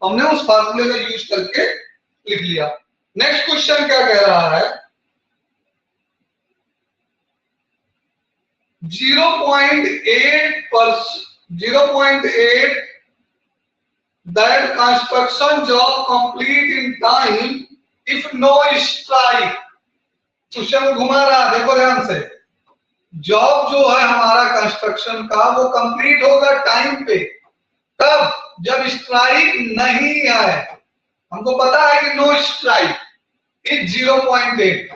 हमने उस फार्मूले का यूज करके लिख लिया। नेक्स्ट क्वेश्चन क्या कह रहा है, 0.8 that construction job complete in time if no strike। Question घुमा रहा, देखो ध्यान से। जॉब जो है हमारा कंस्ट्रक्शन का वो कंप्लीट होगा टाइम पे, तब जब स्ट्राइक नहीं है। हमको पता है कि no strike is 0.8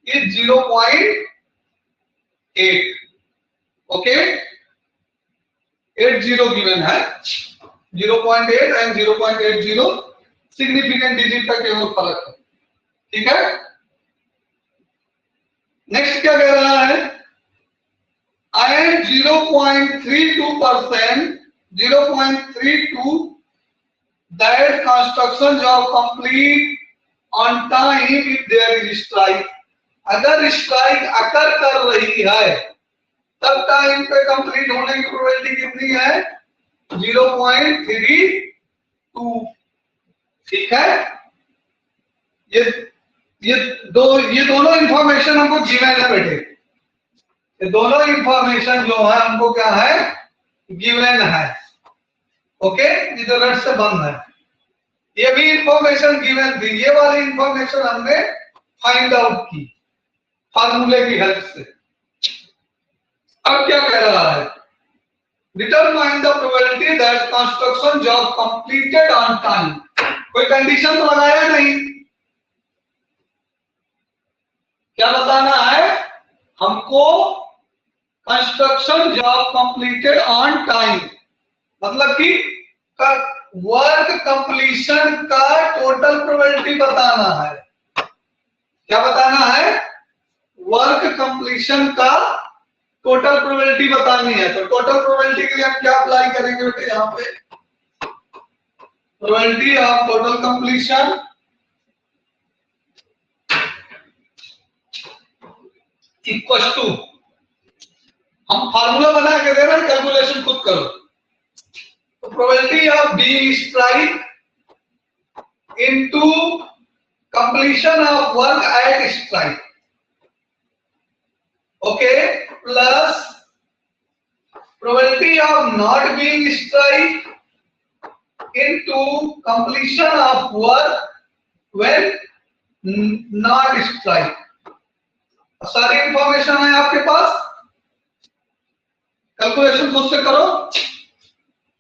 is 0.8 okay, 80 given है, 0.8 एंड 0.80 सिग्निफिकेंट डिजिट का केवल फर्क है, ठीक है। नेक्स्ट क्या कह रहा है, and 0.32%, 0.32 that construction job complete on time if there is strike। अगर स्ट्राइक अकर कर रही है तब टाइम पे कंप्लीट होने की प्रोबेबिलिटी कितनी है, 0.32, ठीक है। ये दोनों इंफॉर्मेशन हमको गिवन है बेटे, ये दोनों इंफॉर्मेशन जो है हमको क्या है, गिवन है, ओके। ये जो रेड से बंद है ये भी इंफॉर्मेशन गिवन थी, ये वाली इंफॉर्मेशन हमने फाइंड आउट की फार्मूले की हेल्प से। अब क्या कह रहा है, determine the probability that construction job completed on time. कोई कंडीशन तो लगाया नहीं, क्या बताना है हमको, construction job completed on time, मतलब कि वर्क कंप्लीशन का टोटल प्रोबेबिलिटी बताना है। क्या बताना है, वर्क कंप्लीशन का टोटल प्रोबेबिलिटी बतानी है। तो टोटल प्रोबेबिलिटी के लिए हम क्या अप्लाई करेंगे बेटे, यहाँ पे probability of total completion equal to, हम फार्मूला बना के दे रहे हैं, कैलकुलेशन खुद करो। तो probability of being strike into completion of work at strike, okay, plus probability of not being strike into completion of work when not strike. सारी इंफॉर्मेशन है आपके पास, कैलकुलेशन खुद से करो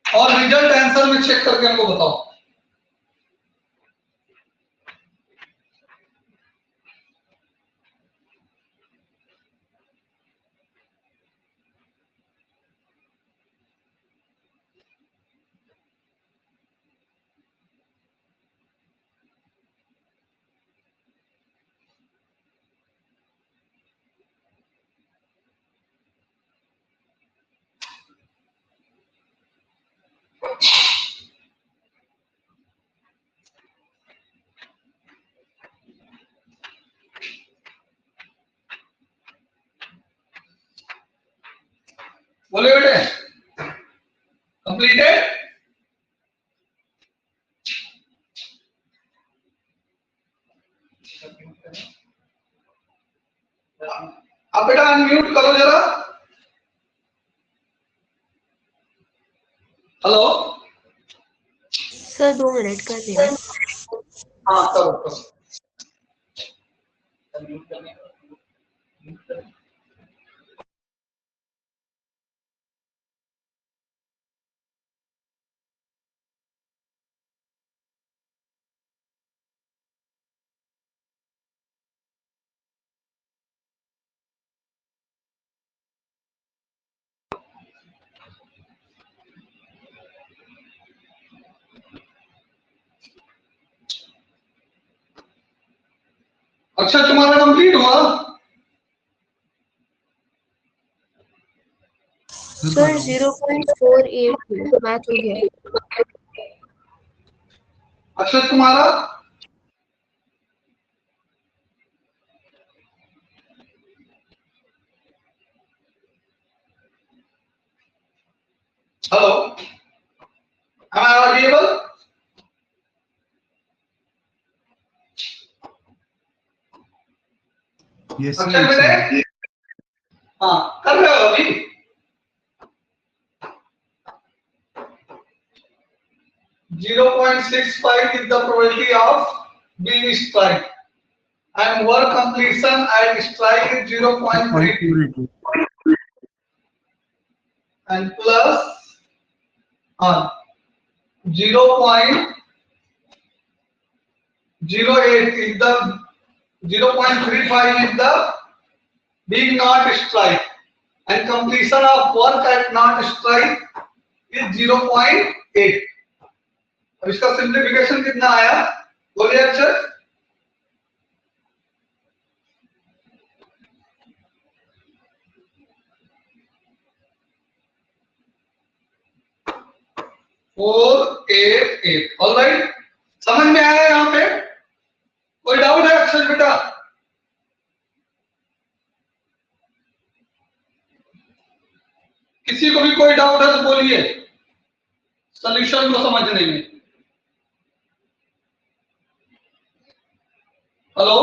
और रिजल्ट आंसर में चेक करके हमको बताओ। बोले बेटे कंप्लीटेड, अब बेटा अनम्यूट करो जरा, हेलो सर 2 मिनट कर देना। हाँ करो करो। अच्छा तुम्हारा कंप्लीट हुआ? सर 0.482 मैच हो गया। अच्छा तुम्हारा hello, am I audible? Yes, अच्छा sir. बेटे हाँ कर रहे हो अभी? 0.65 is the probability of being strike and work completion at strike is 0.32 and plus 0.08 is the 0.35 is the big knot strike and completion of work at knot strike is 0.8. अब इसका simplification कितना आया बोलिए अक्षर? Four eight eight. ऑलराइट, समझ में आया यहाँ पे? कोई डाउट है अक्षर बेटा? किसी को भी कोई डाउट है तो बोलिए सॉल्यूशन को समझने में। हेलो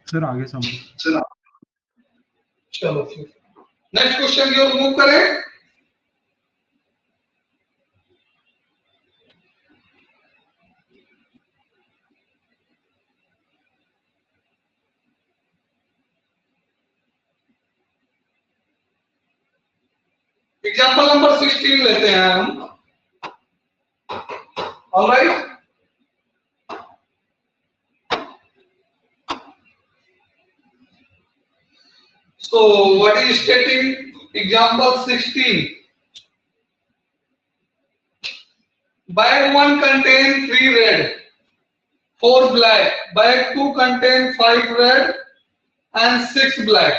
सर, आगे समझ। चलो फिर नेक्स्ट क्वेश्चन की ओर मूव करें। एग्जाम्पल नंबर 16 लेते हैं हम। Alright, so what is stating example 16? Bag 1 contain 3 red, 4 black. Bag 2 contain 5 red and 6 black.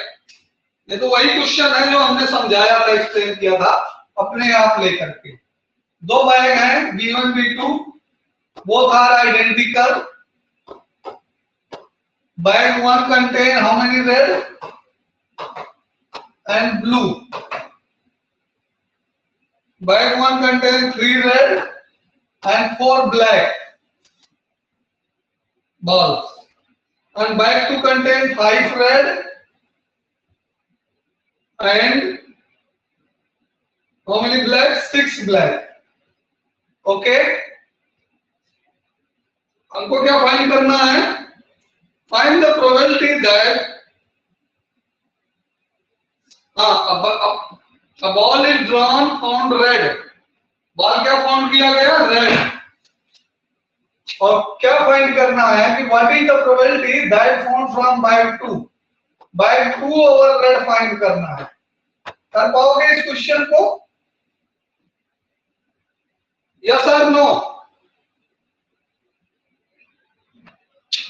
ये तो वही क्वेश्चन है जो हमने समझाया था, एक्सप्लेन किया था अपने आप लेकर के। दो बैग हैं B1 B2, both are identical. Bag 1 contain how many red and blue? Bag 1 contain 3 red and 4 black balls, and bag 2 contain 5 red and how many black? 6 black. Okay, हमको क्या फाइंड करना है? Find the probability that a ball is drawn found red. Ball क्या found किया गया? Red. और क्या find करना है कि what is the probability that found from bag 2? Bag 2 over red find करना है। कर पाओगे इस क्वेश्चन को? यस और नो?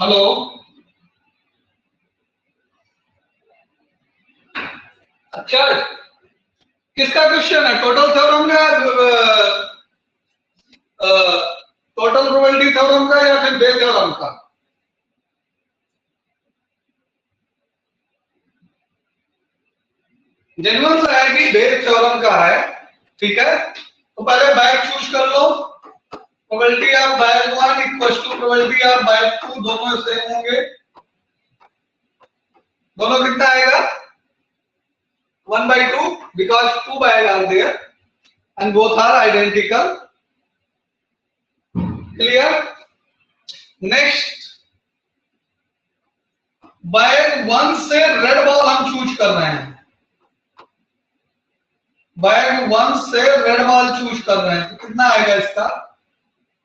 हेलो, अच्छा किसका क्वेश्चन है? टोटल थ्योरम का, टोटल प्रोबेबिलिटी थ्योरम का या फिर बे थ्योरम का? जेन्युइन सा है कि बे थ्योरम का है, ठीक है। तो पहले बैग चूज कर लो। Probability of bag 1 equals to probability of bag 2, दोनों सेम होंगे। दोनों कितना आएगा? 1/2 because 2 bags are there and both are identical. Clear? Next, bag 1 से रेड बॉल हम चूज कर रहे हैं। बैग 1 से रेड बॉल चूज कर रहे हैं तो कितना आएगा इसका?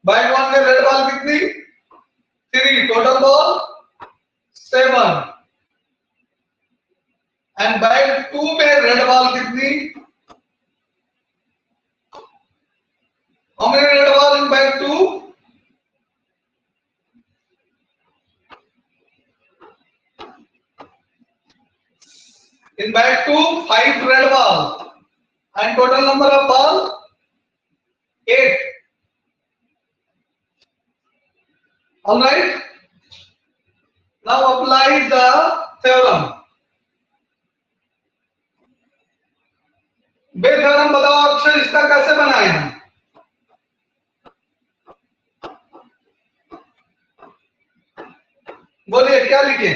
बैग 1 में रेड बॉल कितनी? 3, टोटल बॉल 7 एंड बैग 2 में रेड बॉल कितनी? How many red ball in bag 2? In bag 2, 5 red ball and total number of ball 8. All right. Now apply the theorem. Bayes theorem बताओ अक्षर, इसका कैसे बनाए हम? बोलिए क्या लिखे?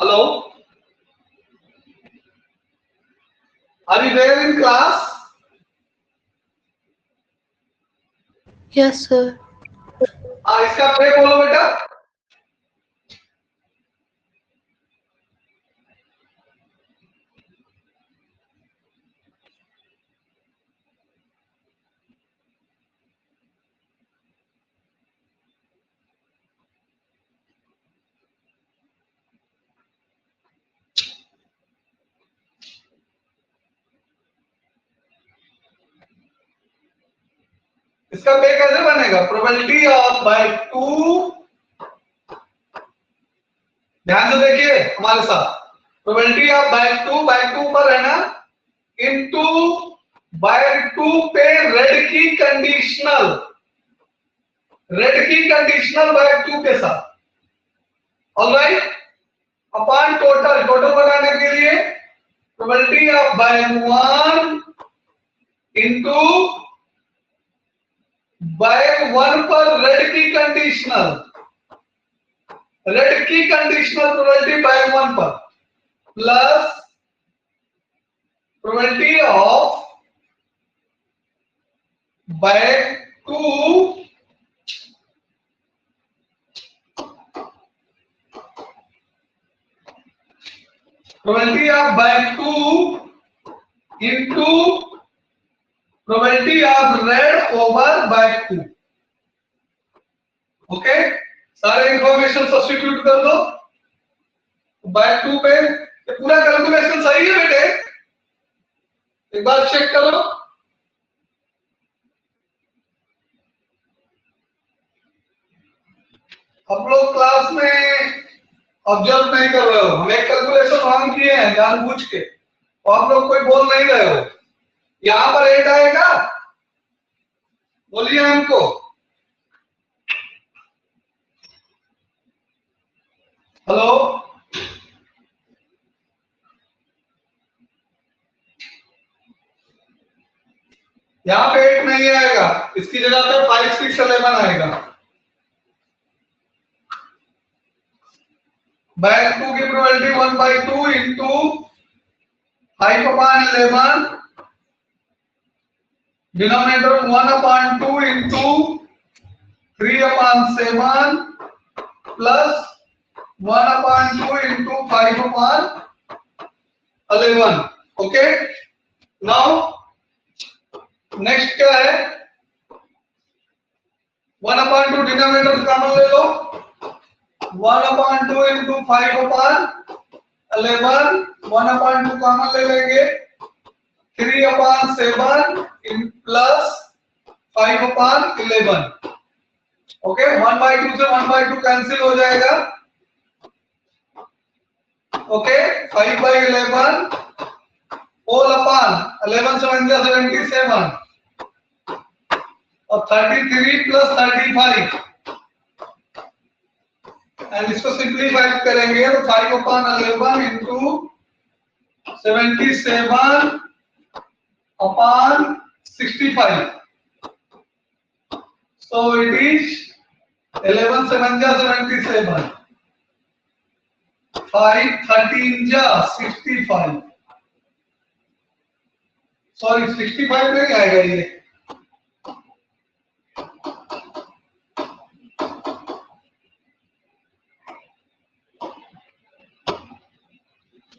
Hello, are you there in class? Yes, sir. इसका पे बोलो बेटा। इसका पे कैसे बनेगा? प्रोबेबिलिटी ऑफ बाय 2, ध्यान से देखिए हमारे साथ, प्रोबेबिलिटी ऑफ बाय 2 पर है ना, इनटू बाय 2 पे रेड की कंडीशनल बाय 2 के साथ, ऑलराइट, अपॉन टोटल बनाने के लिए probability of by 1 into by 1 पर रेड की कंडीशनल प्रोबेबिलिटी बाय 1 पर, plus probability of by 2 probability of by 2 into probability of red over by 2. Okay, सारे इंफॉर्मेशन सब्स्टिट्यूट कर दो बाय 2 पे। ये पूरा कैलकुलेशन सही है बेटे, एक बार चेक करो। आप लोग क्लास में ऑब्जर्व नहीं कर रहे हो, हम एक कैलकुलेशन रॉन्ग किए हैं जानबूझ के, और आप लोग कोई बोल नहीं रहे हो। यहां पर 8 आएगा, बोलिए हमको। हेलो, यहां पे 8 नहीं आएगा, इसकी जगह पे 5, 6, 11 आएगा। बाय 2 की probability 1/2 into 5/11, denominator 1/2 into 3/7 plus 1/2 into 5/11। Okay, now next क्या है? 1/2 डिनोमिनेटर कॉमन ले लो, 1/2 इंटू 5/11, 1/2 कॉमन ले लेंगे, 3/7 प्लस 5/11। ओके, 1/2 से 1/2 कैंसिल हो जाएगा। ओके, 5/11 होल अपॉन 11 7 77 और 33 प्लस 35, एंड इसको सिंप्लीफाई करेंगे तो 5/11 into 77 upon 65, so it is 11 7 77, 5 13 65, sorry 65 नहीं आएगा ये,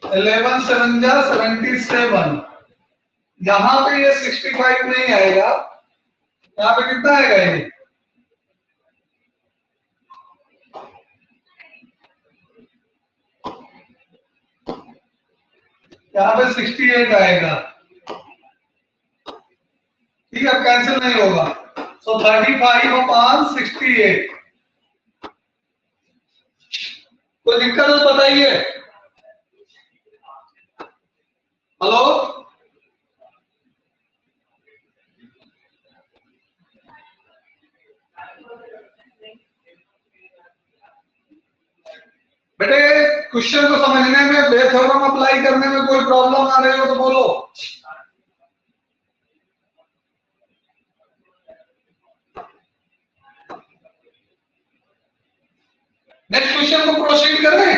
इलेवन 7 77, यहां पे ये 65 नहीं आएगा, यहाँ पे कितना आएगा ये? यहाँ पे 68 आएगा। ठीक है, कैंसिल नहीं होगा, सो 35/68। कोई दिक्कत है बताइए। हेलो, बेटे क्वेश्चन को समझने में, थ्योरम अप्लाई करने में कोई प्रॉब्लम आ रही हो तो बोलो। नेक्स्ट क्वेश्चन को प्रोसीड करें।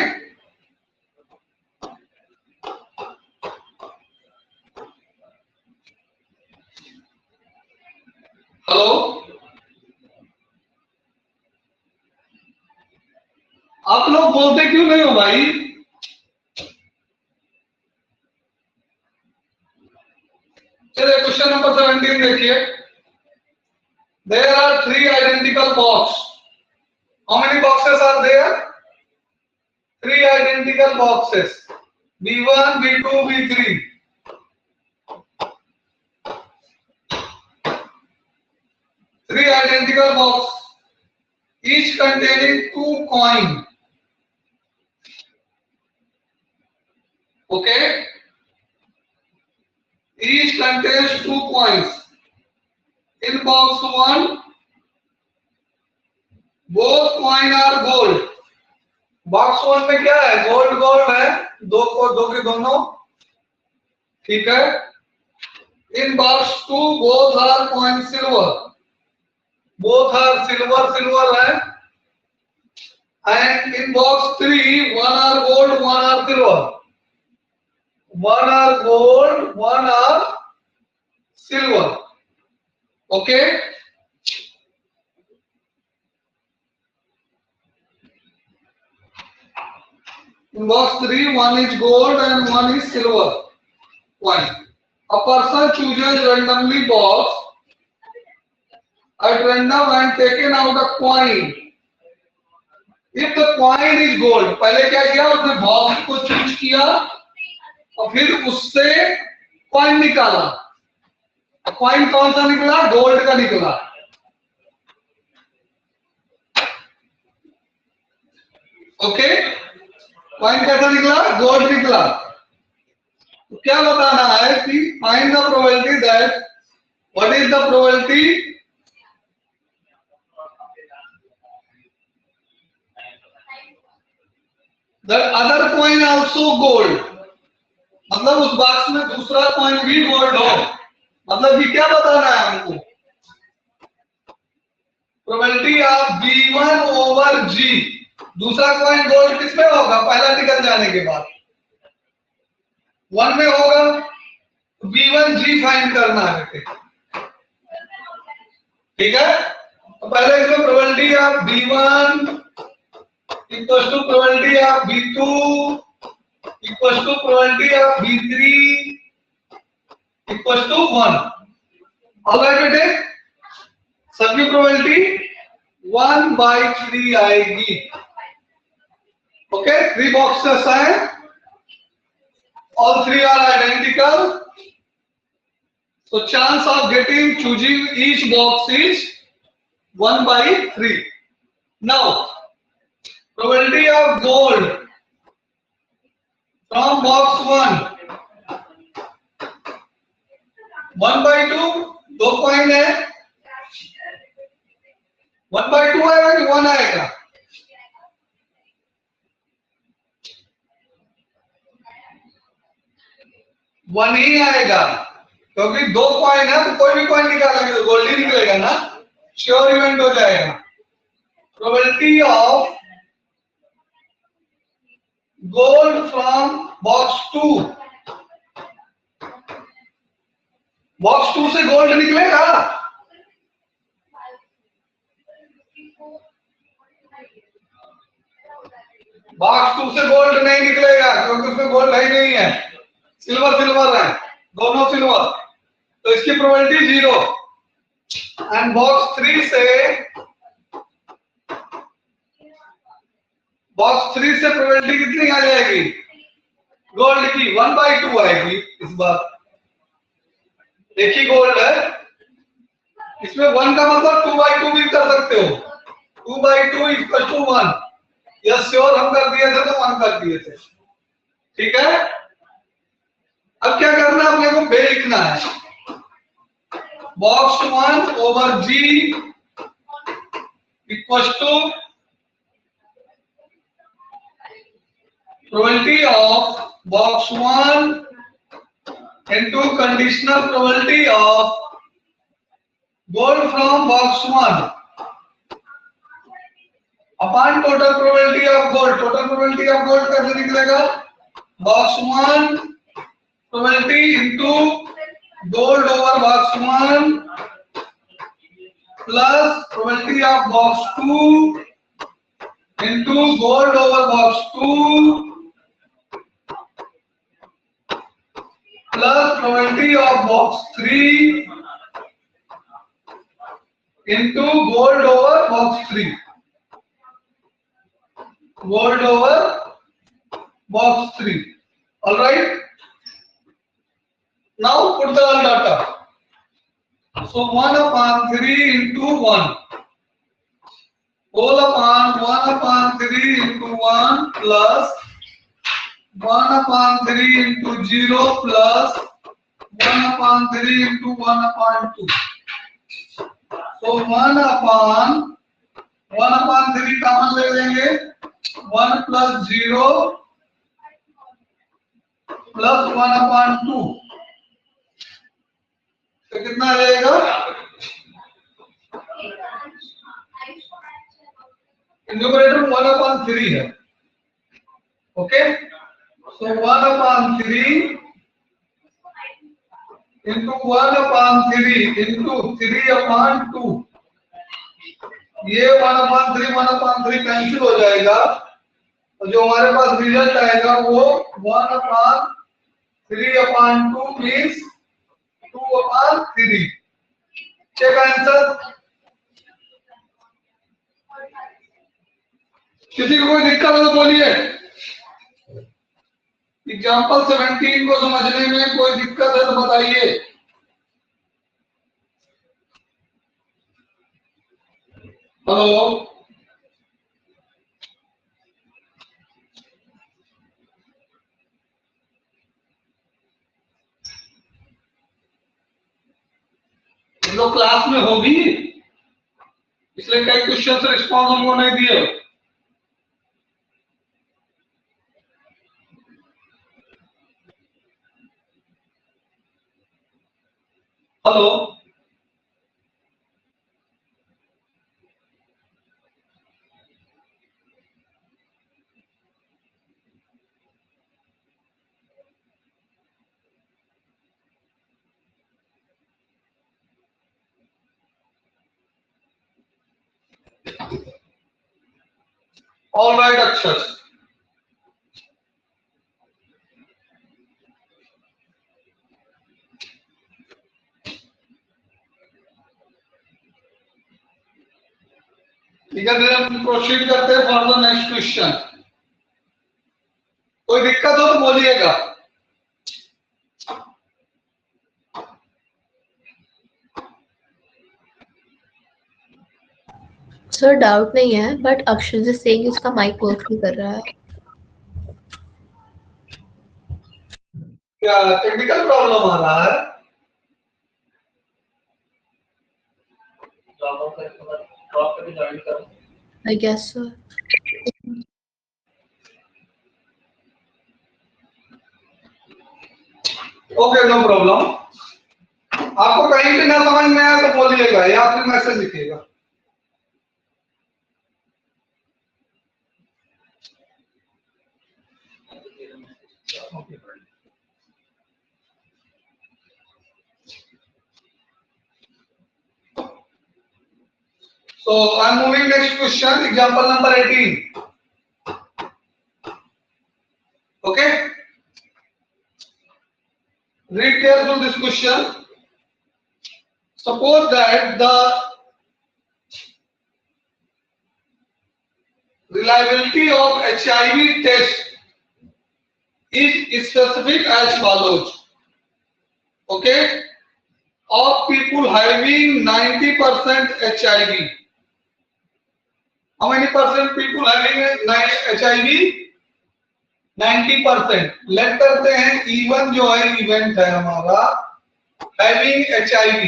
हेलो, लोग बोलते क्यों नहीं हो भाई? चलिए क्वेश्चन नंबर 17 देखिए. There are 3 identical boxes. How many boxes are there? 3 identical boxes. B1, B2, B3. 3 identical boxes, each containing 2 coins. Okay? Each contains 2 coins. In box 1, both coins are gold. Box 1 में क्या है? Gold gold है, दो को दो के दोनों. ठीक है. इन box 2 both are coin silver. Both are silver है. And in box 3, one are gold, one are silver. One are gold, one are silver. Okay? In box 3, one is gold and one is silver coin. A person chooses randomly box at random and taken out a coin. If the coin is gold, पहले क्या किया? उसने box को choose किया और फिर उससे coin निकाला. कॉइन कौन सा निकला? गोल्ड का निकला. ओके? कॉइन कैसा निकला? गोल्ड निकला. तो क्या बताना है कि find the probability that, what is the probability that other coin also gold. मतलब उस बॉक्स में दूसरा कॉइन भी गोल्ड हो. मतलब ये क्या बताना है हमको? Probability of B1 over G. दूसरा कॉइन गोल्ड किसमें होगा? पहला निकल जाने के बाद 1 में होगा. B1 G फाइंड करना है. ठीक है. तो पहले इसमें probability of B1 equals to probability of B2 equals to probability of B3 equals to 1. Alright बेटे, सभी प्रोबेबिलिटी 1/3 आएगी. ओके, 3 boxes हैं, all 3 are identical, so chance of choosing each box is 1/3. Now probability of gold from box 1, 1/2. 2 coin है, 1/2 आएगा कि 1 आएगा? One ही आएगा, क्योंकि 2 कॉइन है तो कोई भी कॉइन निकालेंगे तो गोल्ड ही निकलेगा ना. श्योर इवेंट हो जाएगा. Probability of gold from box 2. Box 2 से गोल्ड निकलेगा? बॉक्स 2 से गोल्ड नहीं निकलेगा, क्योंकि उसमें गोल्ड है ही नहीं है. सिल्वर है, दोनों सिल्वर. तो इसकी प्रोबेबिलिटी 0. एंड बॉक्स 3 से प्रोबेबिलिटी कितनी आ जाएगी? गोल्ड की 1/2 आएगी. इस बार एक ही गोल्ड है, इसमें 1 का मतलब 2/2 भी कर सकते हो. 2/2 इक्वल टू 1. यह श्योर हम कर दिए थे तो 1 कर दिए थे. ठीक है. अब क्या करना है? अपने को बे लिखना है. Box 1 over G equal to probability of box 1 into conditional probability of gold from box 1 upon total probability of gold. Total probability of gold कैसे निकलेगा? box 1 probability into gold over box 1 plus probability of box 2 into gold over box 2 plus probability of box 3 into gold over box 3. Gold over box 3. All right. Now put the all data. So 1 upon 3 into 1. Whole upon 1 upon 3 into 1 plus 1 upon 3 into 0 plus 1 upon 3 into 1 upon 2. So 1 upon 3 common ले लेंगे 1 plus 0 plus 1 upon 2. तो कितना रहेगा? Numerator 1 upon 3 है. Okay, so 1 upon 3 into 1 upon 3 into 3 upon 2. ये 1 upon 3 cancel हो जाएगा और जो हमारे पास रिजल्ट आएगा वो 1 upon 3 upon 2 means 2 upon 3. Check answer. किसी को कोई दिक्कत हो तो बोलिए. एग्जाम्पल 17 को समझने में कोई दिक्कत है तो बताइए. हेलो, लोग क्लास में होगी इसलिए कई क्वेश्चन से रिस्पॉन्स हमको नहीं दिए. Hello, all right. अच्छा, ठीक है, हम प्रोसीड करते हैं फॉर द नेक्स्ट क्वेश्चन. कोई दिक्कत हो तो बोलिएगा. सर डाउट नहीं है बट अक्षर जी सेइंग इसका माइक वर्क नहीं कर रहा है. क्या टेक्निकल प्रॉब्लम आ रहा है? I guess sir. Okay, no problem. आपको कहीं भी ना समझ में आया तो बोलिएगा या फिर मैसेज लिखिएगा. So I'm moving next question, example number 18. Okay, read carefully this question. Suppose that the reliability of HIV test is specific as follows. Okay, of people having 90% HIV. How many percent people having HIV? 90%. Late करते हैं even जो है event है हमारा having HIV.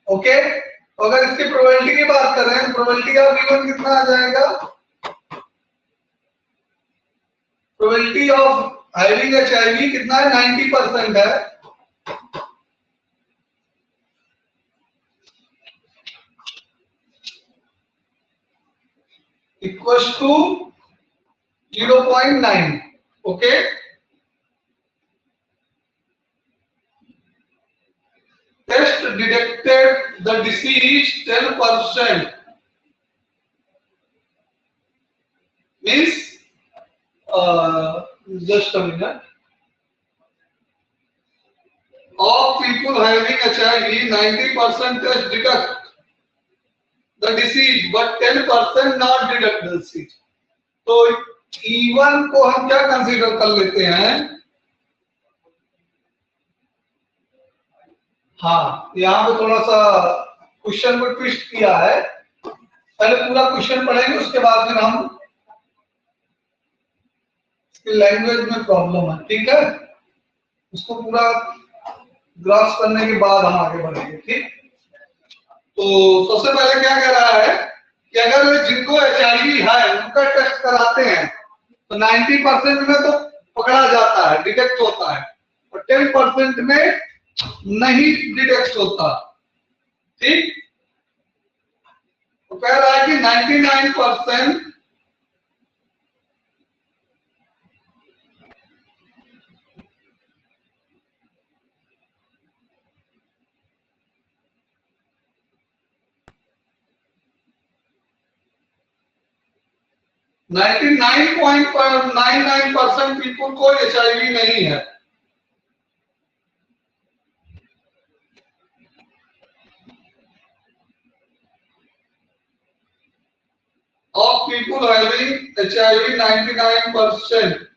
Okay, अगर इसकी probability की बात करें, प्रोबेबिलिटी ऑफ इवन कितना आ जाएगा? प्रोबेबिलिटी ऑफ हैविंग HIV कितना है? 90% है. Equals to 0.9. Okay, test detected the disease 10%. Means, just a minute. Of people having HIV, 90% test detect the disease, but 10% not detect the disease. तो E1 को हम क्या consider कर लेते हैं? हाँ, यहाँ पे थोड़ा सा क्वेश्चन को ट्विस्ट किया है। पहले पूरा क्वेश्चन पढ़ेंगे, उसके बाद फिर हम लैंग्वेज में प्रॉब्लम है, ठीक है, उसको पूरा ग्रास्प करने के बाद हम आगे बढ़ेंगे। ठीक, तो सबसे पहले क्या कह रहा है कि अगर जिनको HIV है उनका टेस्ट कराते हैं तो 90% में तो पकड़ा जाता है, डिटेक्ट होता है, और 10% में नहीं डिटेक्ट होता। ठीक, तो कह रहा है कि 99% पीपल को HIV नहीं है। Of people having HIV, 99%.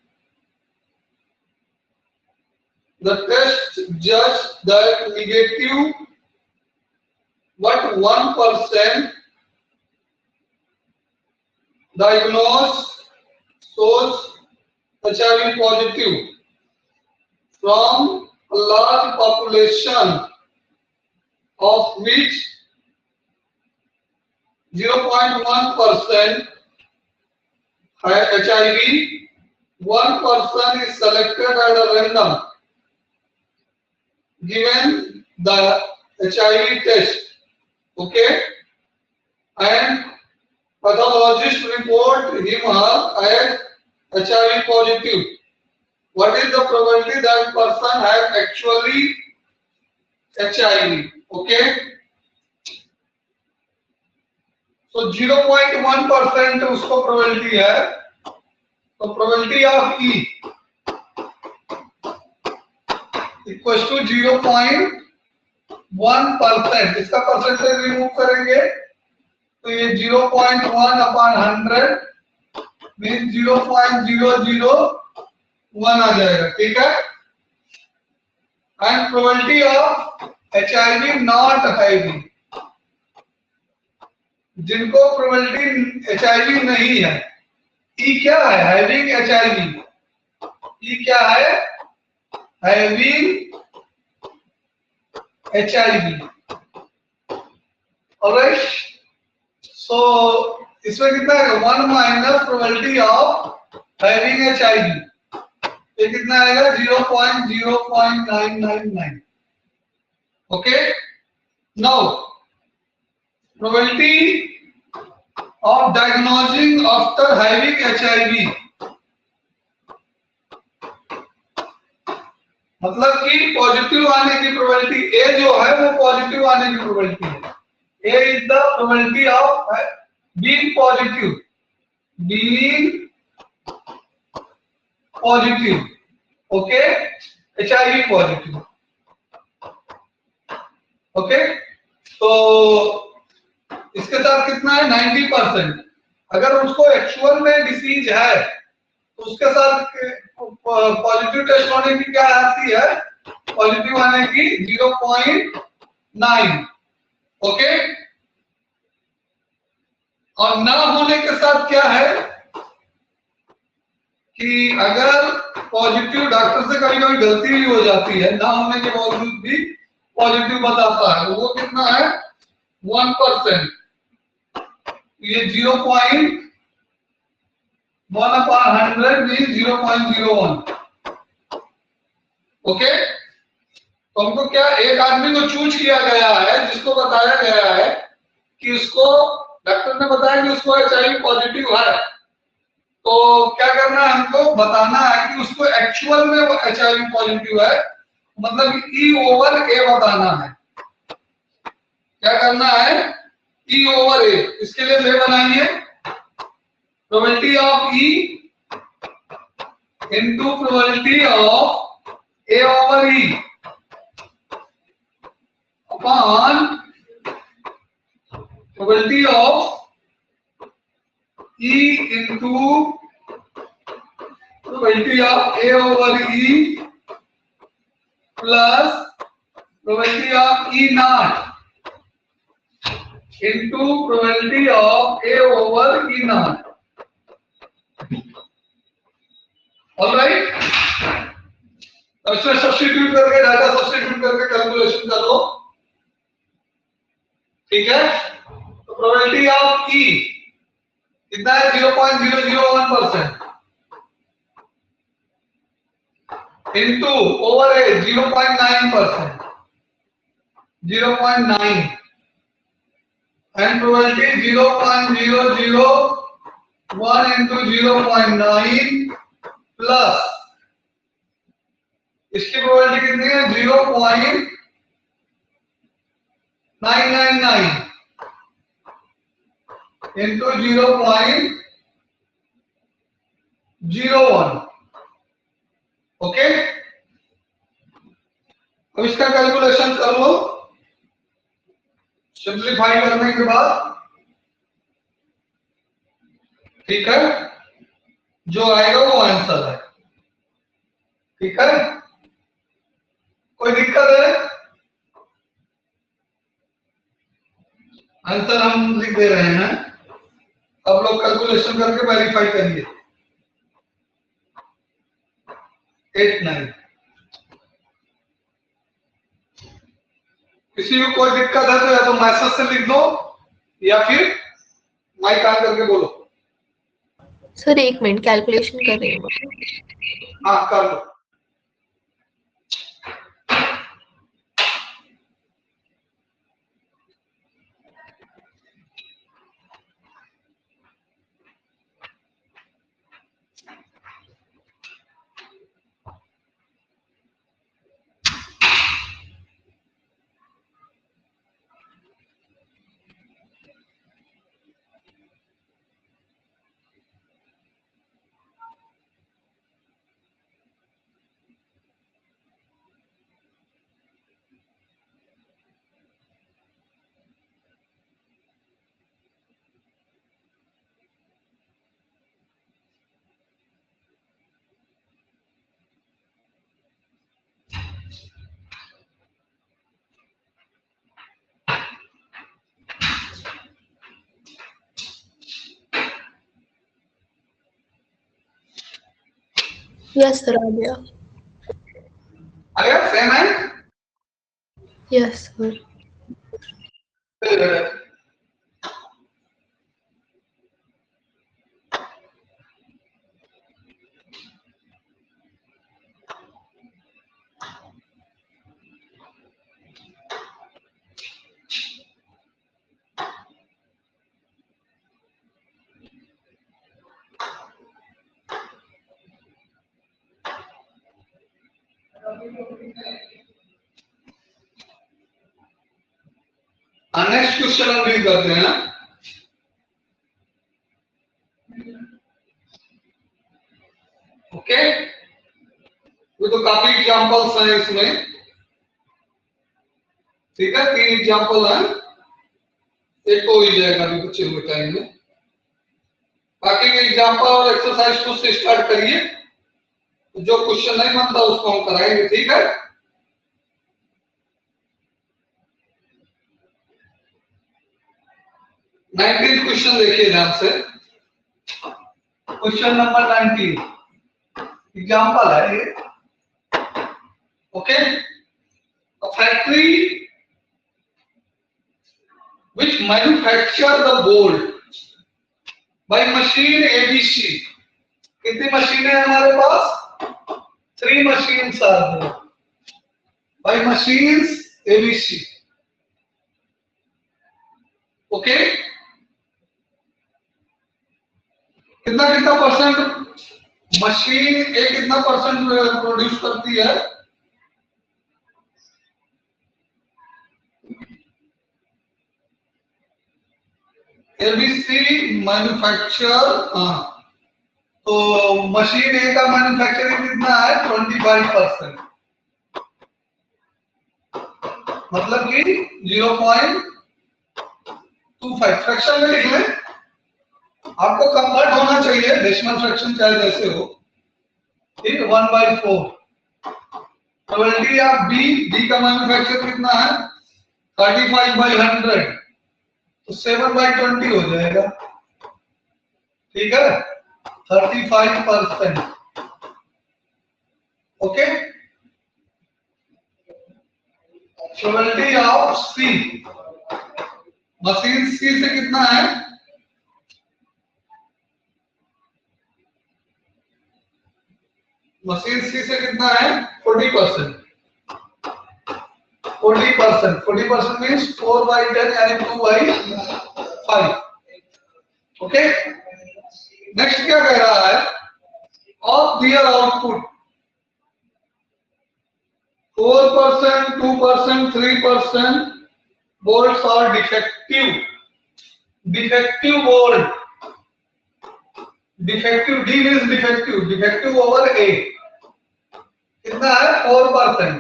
The test judged that negative, but 1% diagnosed shows HIV positive from a large population, of which 0.1% have HIV. 1% is selected at a random, given the HIV test. Okay, and pathologist report him or her as HIV positive. What is the probability that person have actually HIV? Okay, so 0.1% उसको probability है, तो probability of E equals to 0.1%. इसका percentage remove करेंगे तो ये 0.1/100 mean 0.001 आ जाएगा। ठीक है, and probability of HIV not having, जिनको प्रोबेबिलिटी HIV नहीं है, ई क्या है? Having HIV। ई क्या है? Having HIV। ऑलराइट, सो इसमें कितना है? 1 minus probability of having HIV, ये कितना आएगा? 0.0999। Okay, now probability of diagnosing after having HIV, मतलब कि पॉजिटिव आने की प्रोबेबिलिटी ए जो है वो पॉजिटिव आने की प्रोबेबिलिटी है। A is the probability of being positive, okay, HIV positive. Okay, तो इसके साथ कितना है? 90%। अगर उसको एक्चुअल में डिसीज है तो उसके साथ पॉजिटिव टेस्ट होने की क्या आती है? पॉजिटिव आने की 0.9। ओके, और ना होने के साथ क्या है कि अगर पॉजिटिव, डॉक्टर से कभी कभी गलती भी हो जाती है, ना होने के बावजूद भी पॉजिटिव बताता है, वो कितना है? 1%। ये 0.1/100 मीन 0.01। ओके, तो हमको क्या, एक आदमी को चूज किया गया है जिसको बताया गया है कि उसको, डॉक्टर ने बताया कि उसको HIV पॉजिटिव है, तो क्या करना है? हमको बताना है कि उसको एक्चुअल में वो HIV पॉजिटिव है, मतलब E/A बताना है। क्या करना है, E ओवर A, इसके लिए ले बनाइए probability of E into probability of A over E upon probability of E into probability of A over E plus probability of E not into probability of A over E naught. All right? अब इसमें substitute करके data substitute करके calculation कर लो, ठीक है? तो probability of E कितना है 0.001% into over A 0.9%, 0.9 and probability 0.001 into 0.9 plus इसकी प्रोबेबिलिटी कितनी है 0.999 into 0.01, ओके। अब इसका कैलकुलेशन कर लो, सिंप्लीफाई करने के बाद, ठीक है, जो आएगा वो आंसर है, ठीक है। कोई दिक्कत है? आंसर हम लिख दे रहे हैं, अब लोग कैलकुलेशन करके वेरीफाई करिए। 8-9 किसी को कोई दिक्कत है तो या तो मैसेज से लिख दो या फिर माइक ऑन करके बोलो। सर 1 मिनट कैलकुलेशन कर रही हूँ। हाँ कर लो। यस सर आ गया। आया सेम है? Yes sir. नेक्स्ट क्वेश्चन हम डील करते हैं। ओके, वो तो काफी एग्जांपल्स हैं इसमें, ठीक है, 3 एग्जांपल हैं, एक तो हो ही जाएगा अभी बच्चे हुए टाइम में। बाकी के एग्जांपल और एक्सरसाइज खुद से स्टार्ट करिए, जो क्वेश्चन नहीं बनता उसको हम कराएंगे, ठीक है। नाइनटीन क्वेश्चन देखिए ध्यान से, क्वेश्चन नंबर 19 एग्जांपल है ये, okay. A factory which manufacture the board by machine ABC, कितनी मशीनें हैं हमारे पास? 3 machines are there by machines ABC, okay. कितना कितना परसेंट मशीन एक कितना परसेंट प्रोड्यूस करती है? एबीसी मैन्युफैक्चर, हाँ, तो मशीन ए का मैन्युफैक्चरिंग कितना है 25%, मतलब कि 0.25 फ्रैक्शन में लिख लें, आपको कन्वर्ट होना चाहिए, डेसिमल फ्रैक्शन चाहे जैसे हो, ठीक, 1/4। प्रोबेबिलिटी ऑफ बी का मैन्युफैक्चर कितना है 35/100, तो 7/20 हो जाएगा, ठीक है, 35%, okay. Probability of C, machine C से कितना है, मशीन सी से कितना है 40%, 40% मीन्स 4/10 यानी 2/5, ओके। नेक्स्ट क्या कह रहा है, of their output 4%, 2%, 3% bolts are defective, defective bolt, defective, D means defective, defective over A कितना है 4%,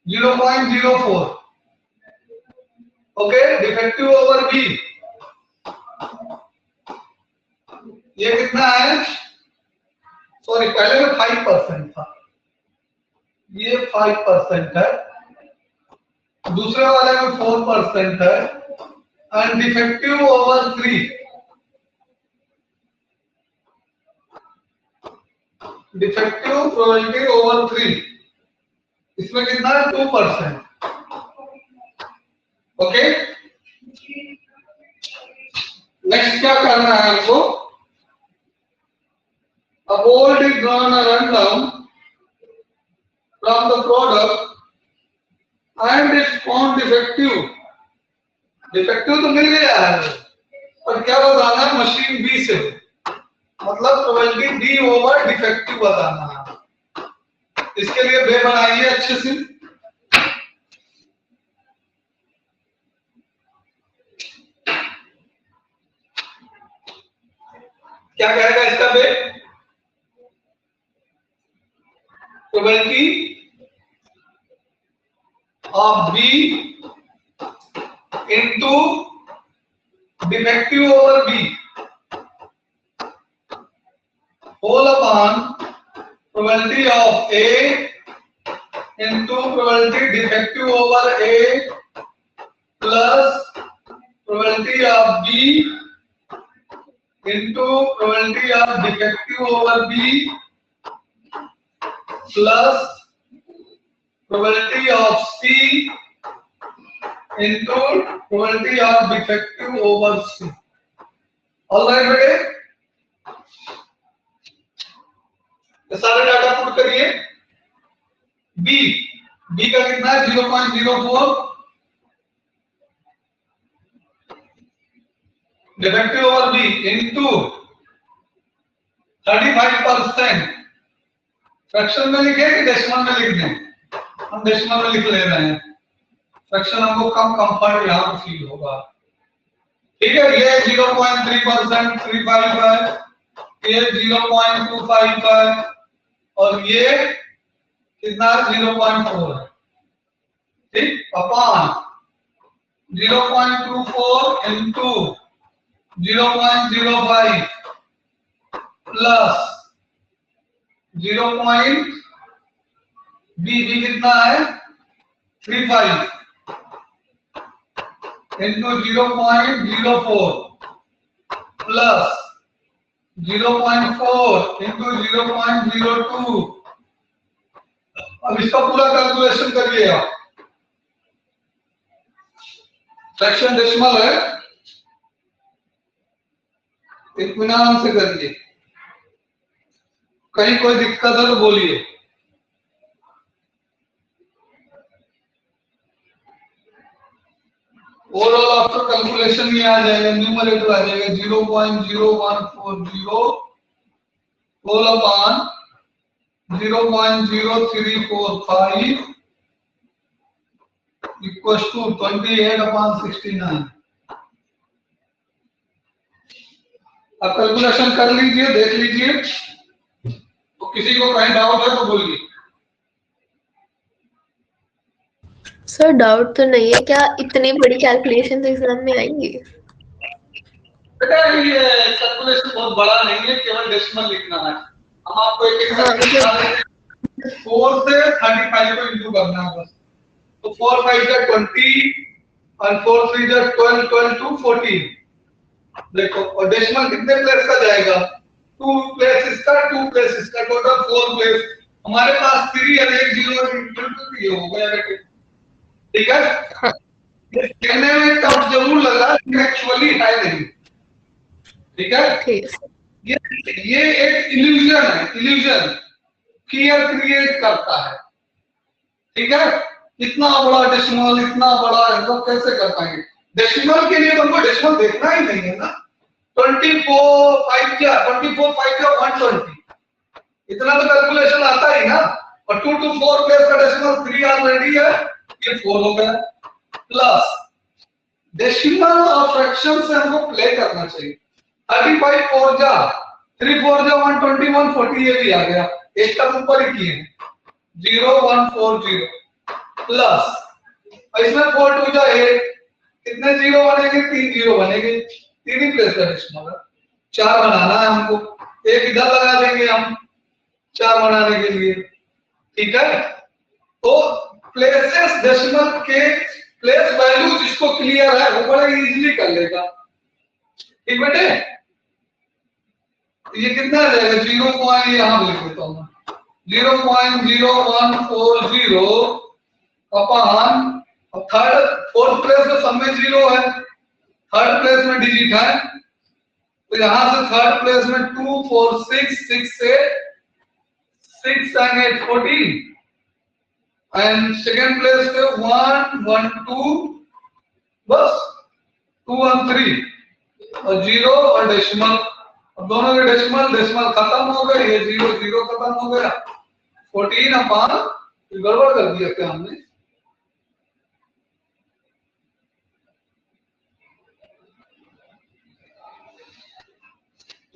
0.04, ओके। डिफेक्टिव ओवर B ये कितना है, सॉरी पहले में 5% था, ये 5% है, दूसरे वाले में 4% है, and defective over 3, defective probability over 3, इसमें कितना है 2%, ओके। नेक्स्ट क्या करना है हमको, a bolt is drawn at random from the product and it's found defective, defective तो मिल गया है, पर क्या बताना है मशीन बी से, मतलब प्रोबेबिलिटी डी ओवर डिफेक्टिव बताना है। इसके लिए वे बनाइए अच्छे से, क्या कहेगा इसका way, probability of B into defective over B whole upon probability of A into probability defective over A plus probability of B into probability of defective over B plus probability of C into probability of defective over C. All right बेटे, सारे data put करिए। B का कितना है 0.04, defective over B into 35%, fraction में लिखे कि decimal में लिख दें, हम डेसिमल में लिख ले रहे हैं, फ्रैक्शन हमको कम कंफर्ट यहां पर फील होगा, ठीक है। ये 0.3% 35 है, ये 0.25 है, और ये कितना 0.4 है, ठीक, अपॉन 0.24 इनटू 0.05 प्लस 0. बी कितना है 35 इनटू 0.04 प्लस 0.4 इनटू 0.02। अब इसका पूरा कैलकुलेशन करिए आप, फ्रैक्शन डेसिमल है, इत्मीनान से करिए, कहीं कोई दिक्कत है तो बोलिए। ओवरऑल आफ्टर कैलकुलेशन ये आ जाएगा, न्यूमरेटर आ जाएगा 0.0140 होल अपॉन 0.0345 इक्वल्स टू 28/69। आप कैलकुलेशन कर लीजिए, देख लीजिए, तो किसी को कहीं डाउट है तो बोलिए। सर डाउट तो नहीं है, क्या इतनी बड़ी कैलकुलेशन एग्जाम में आएंगी? बेटा ये कैलकुलेशन बहुत बड़ा नहीं है, केवल डेसिमल लिखना है। हम आपको एक एक करके दिखा देंगे। 4 से 35 को इंटू करना है बस। तो 4 5 जा 20 और 4 3 जा 12 12 टू 14। देखो और डेसिमल कितने प्लेस का जाएगा? 2 प्लेस इसका, 2 प्लेस इसका, टोटल 4 प्लेस। हमारे पास 3 और 1 0 इंटू ये हो गया बेटे। ठीक है? हाँ। ये कहने में टफ जरूर लगा लेकिन एक्चुअली है नहीं। ठीक है? ठीक है सर। ये एक इल्यूजन है, इल्यूजन फियर क्रिएट करता है। ठीक है? इतना बड़ा डेसिमल, इतना बड़ा है तो कैसे कर पाएंगे? डेसिमल के लिए तुमको डेसिमल देखना ही नहीं है ना। 24 5 क्या 24 5 क्या 120, इतना तो कैलकुलेशन आता ही ना। और 2 to 4 प्लेस का डेसिमल 3 ऑलरेडी है, ये 4 हो गया। प्लस डेसिमल और फ्रैक्शन से हमको प्ले करना चाहिए। 35 4 जा 3 4 जा 120 140, ये भी आ गया। एक तक ऊपर ही किए 0140 प्लस इसमें 4 2 जा 8, कितने जीरो बनेंगे? 3 जीरो बनेंगे। 3 ही प्लेस का डेसिमल है, 4 बनाना है हमको। एक इधर लगा देंगे हम 4 बनाने के लिए। ठीक है? तो प्लेसेस डेसिमल के प्लेस वैल्यू जिसको क्लियर है वो बड़ा इजीली कर लेगा। ठीक बेटे? ये कितना आ जाएगा? 0 पॉइंट यहां लिख देता हूं, 0.0140 अपॉन थर्ड फोर्थ प्लेस में सब में 0 है, थर्ड प्लेस में डिजिट है, तो यहां से थर्ड प्लेस में 2 4 6 6 से 6 and 8 14 एंड सेकंड प्लेस पे 1 1 2 बस 2 1 3 और 0 और डेसिमल। अब दोनों के डेसिमल डेसिमल खत्म हो गए, ये 0 0 खत्म हो गया। 14 अपॉन गड़बड़ कर दिया क्या हमने?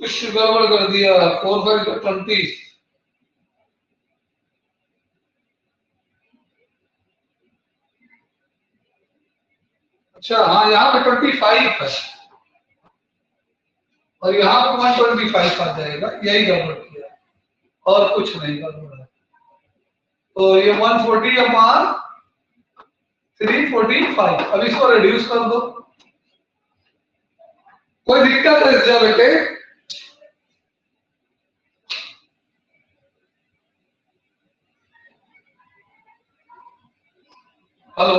कुछ गड़बड़ कर दिया। 4 5 20। अच्छा हाँ, यहाँ पे 25 है और यहाँ पे 125 आ जाएगा, यही गड़बड़ किया और कुछ नहीं गड़बड़ है। तो ये 140 अपॉन 345। अब इसको रिड्यूस कर दो। कोई दिक्कत है इससे बेटे? Hello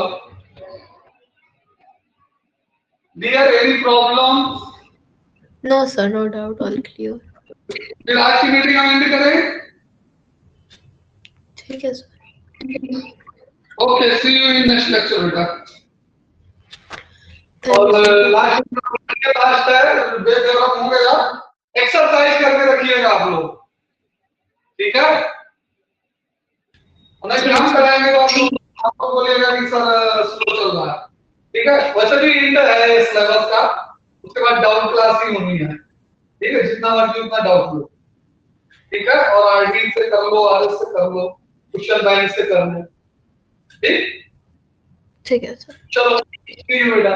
dear, any problem? No sir, no doubt, all clear. फिर आज की मीटिंग हम एंड करें। ठीक है sir. Okay, see you in next lecture बेटा। Thank और you, sir. लास्ट है बेडेवलप हो गया, एक्सरसाइज करके रखिएगा आप लोग। ठीक है? उन्हें ठीक है काम सर। कराएंगे तो आप लोग आपको बोलिएगा कि सर स्लो चल रहा है। ठीक है? वैसे भी इंड है इस लेवल का, उसके बाद डाउन क्लास ही होनी है। ठीक है? जितना मर्जी उतना डाउट लो। ठीक है? और आरडी से कर लो, आरएस से कर लो, क्वेश्चन बैंक से कर लो। ठीक? ठीक है सर। चलो सी यू बेटा।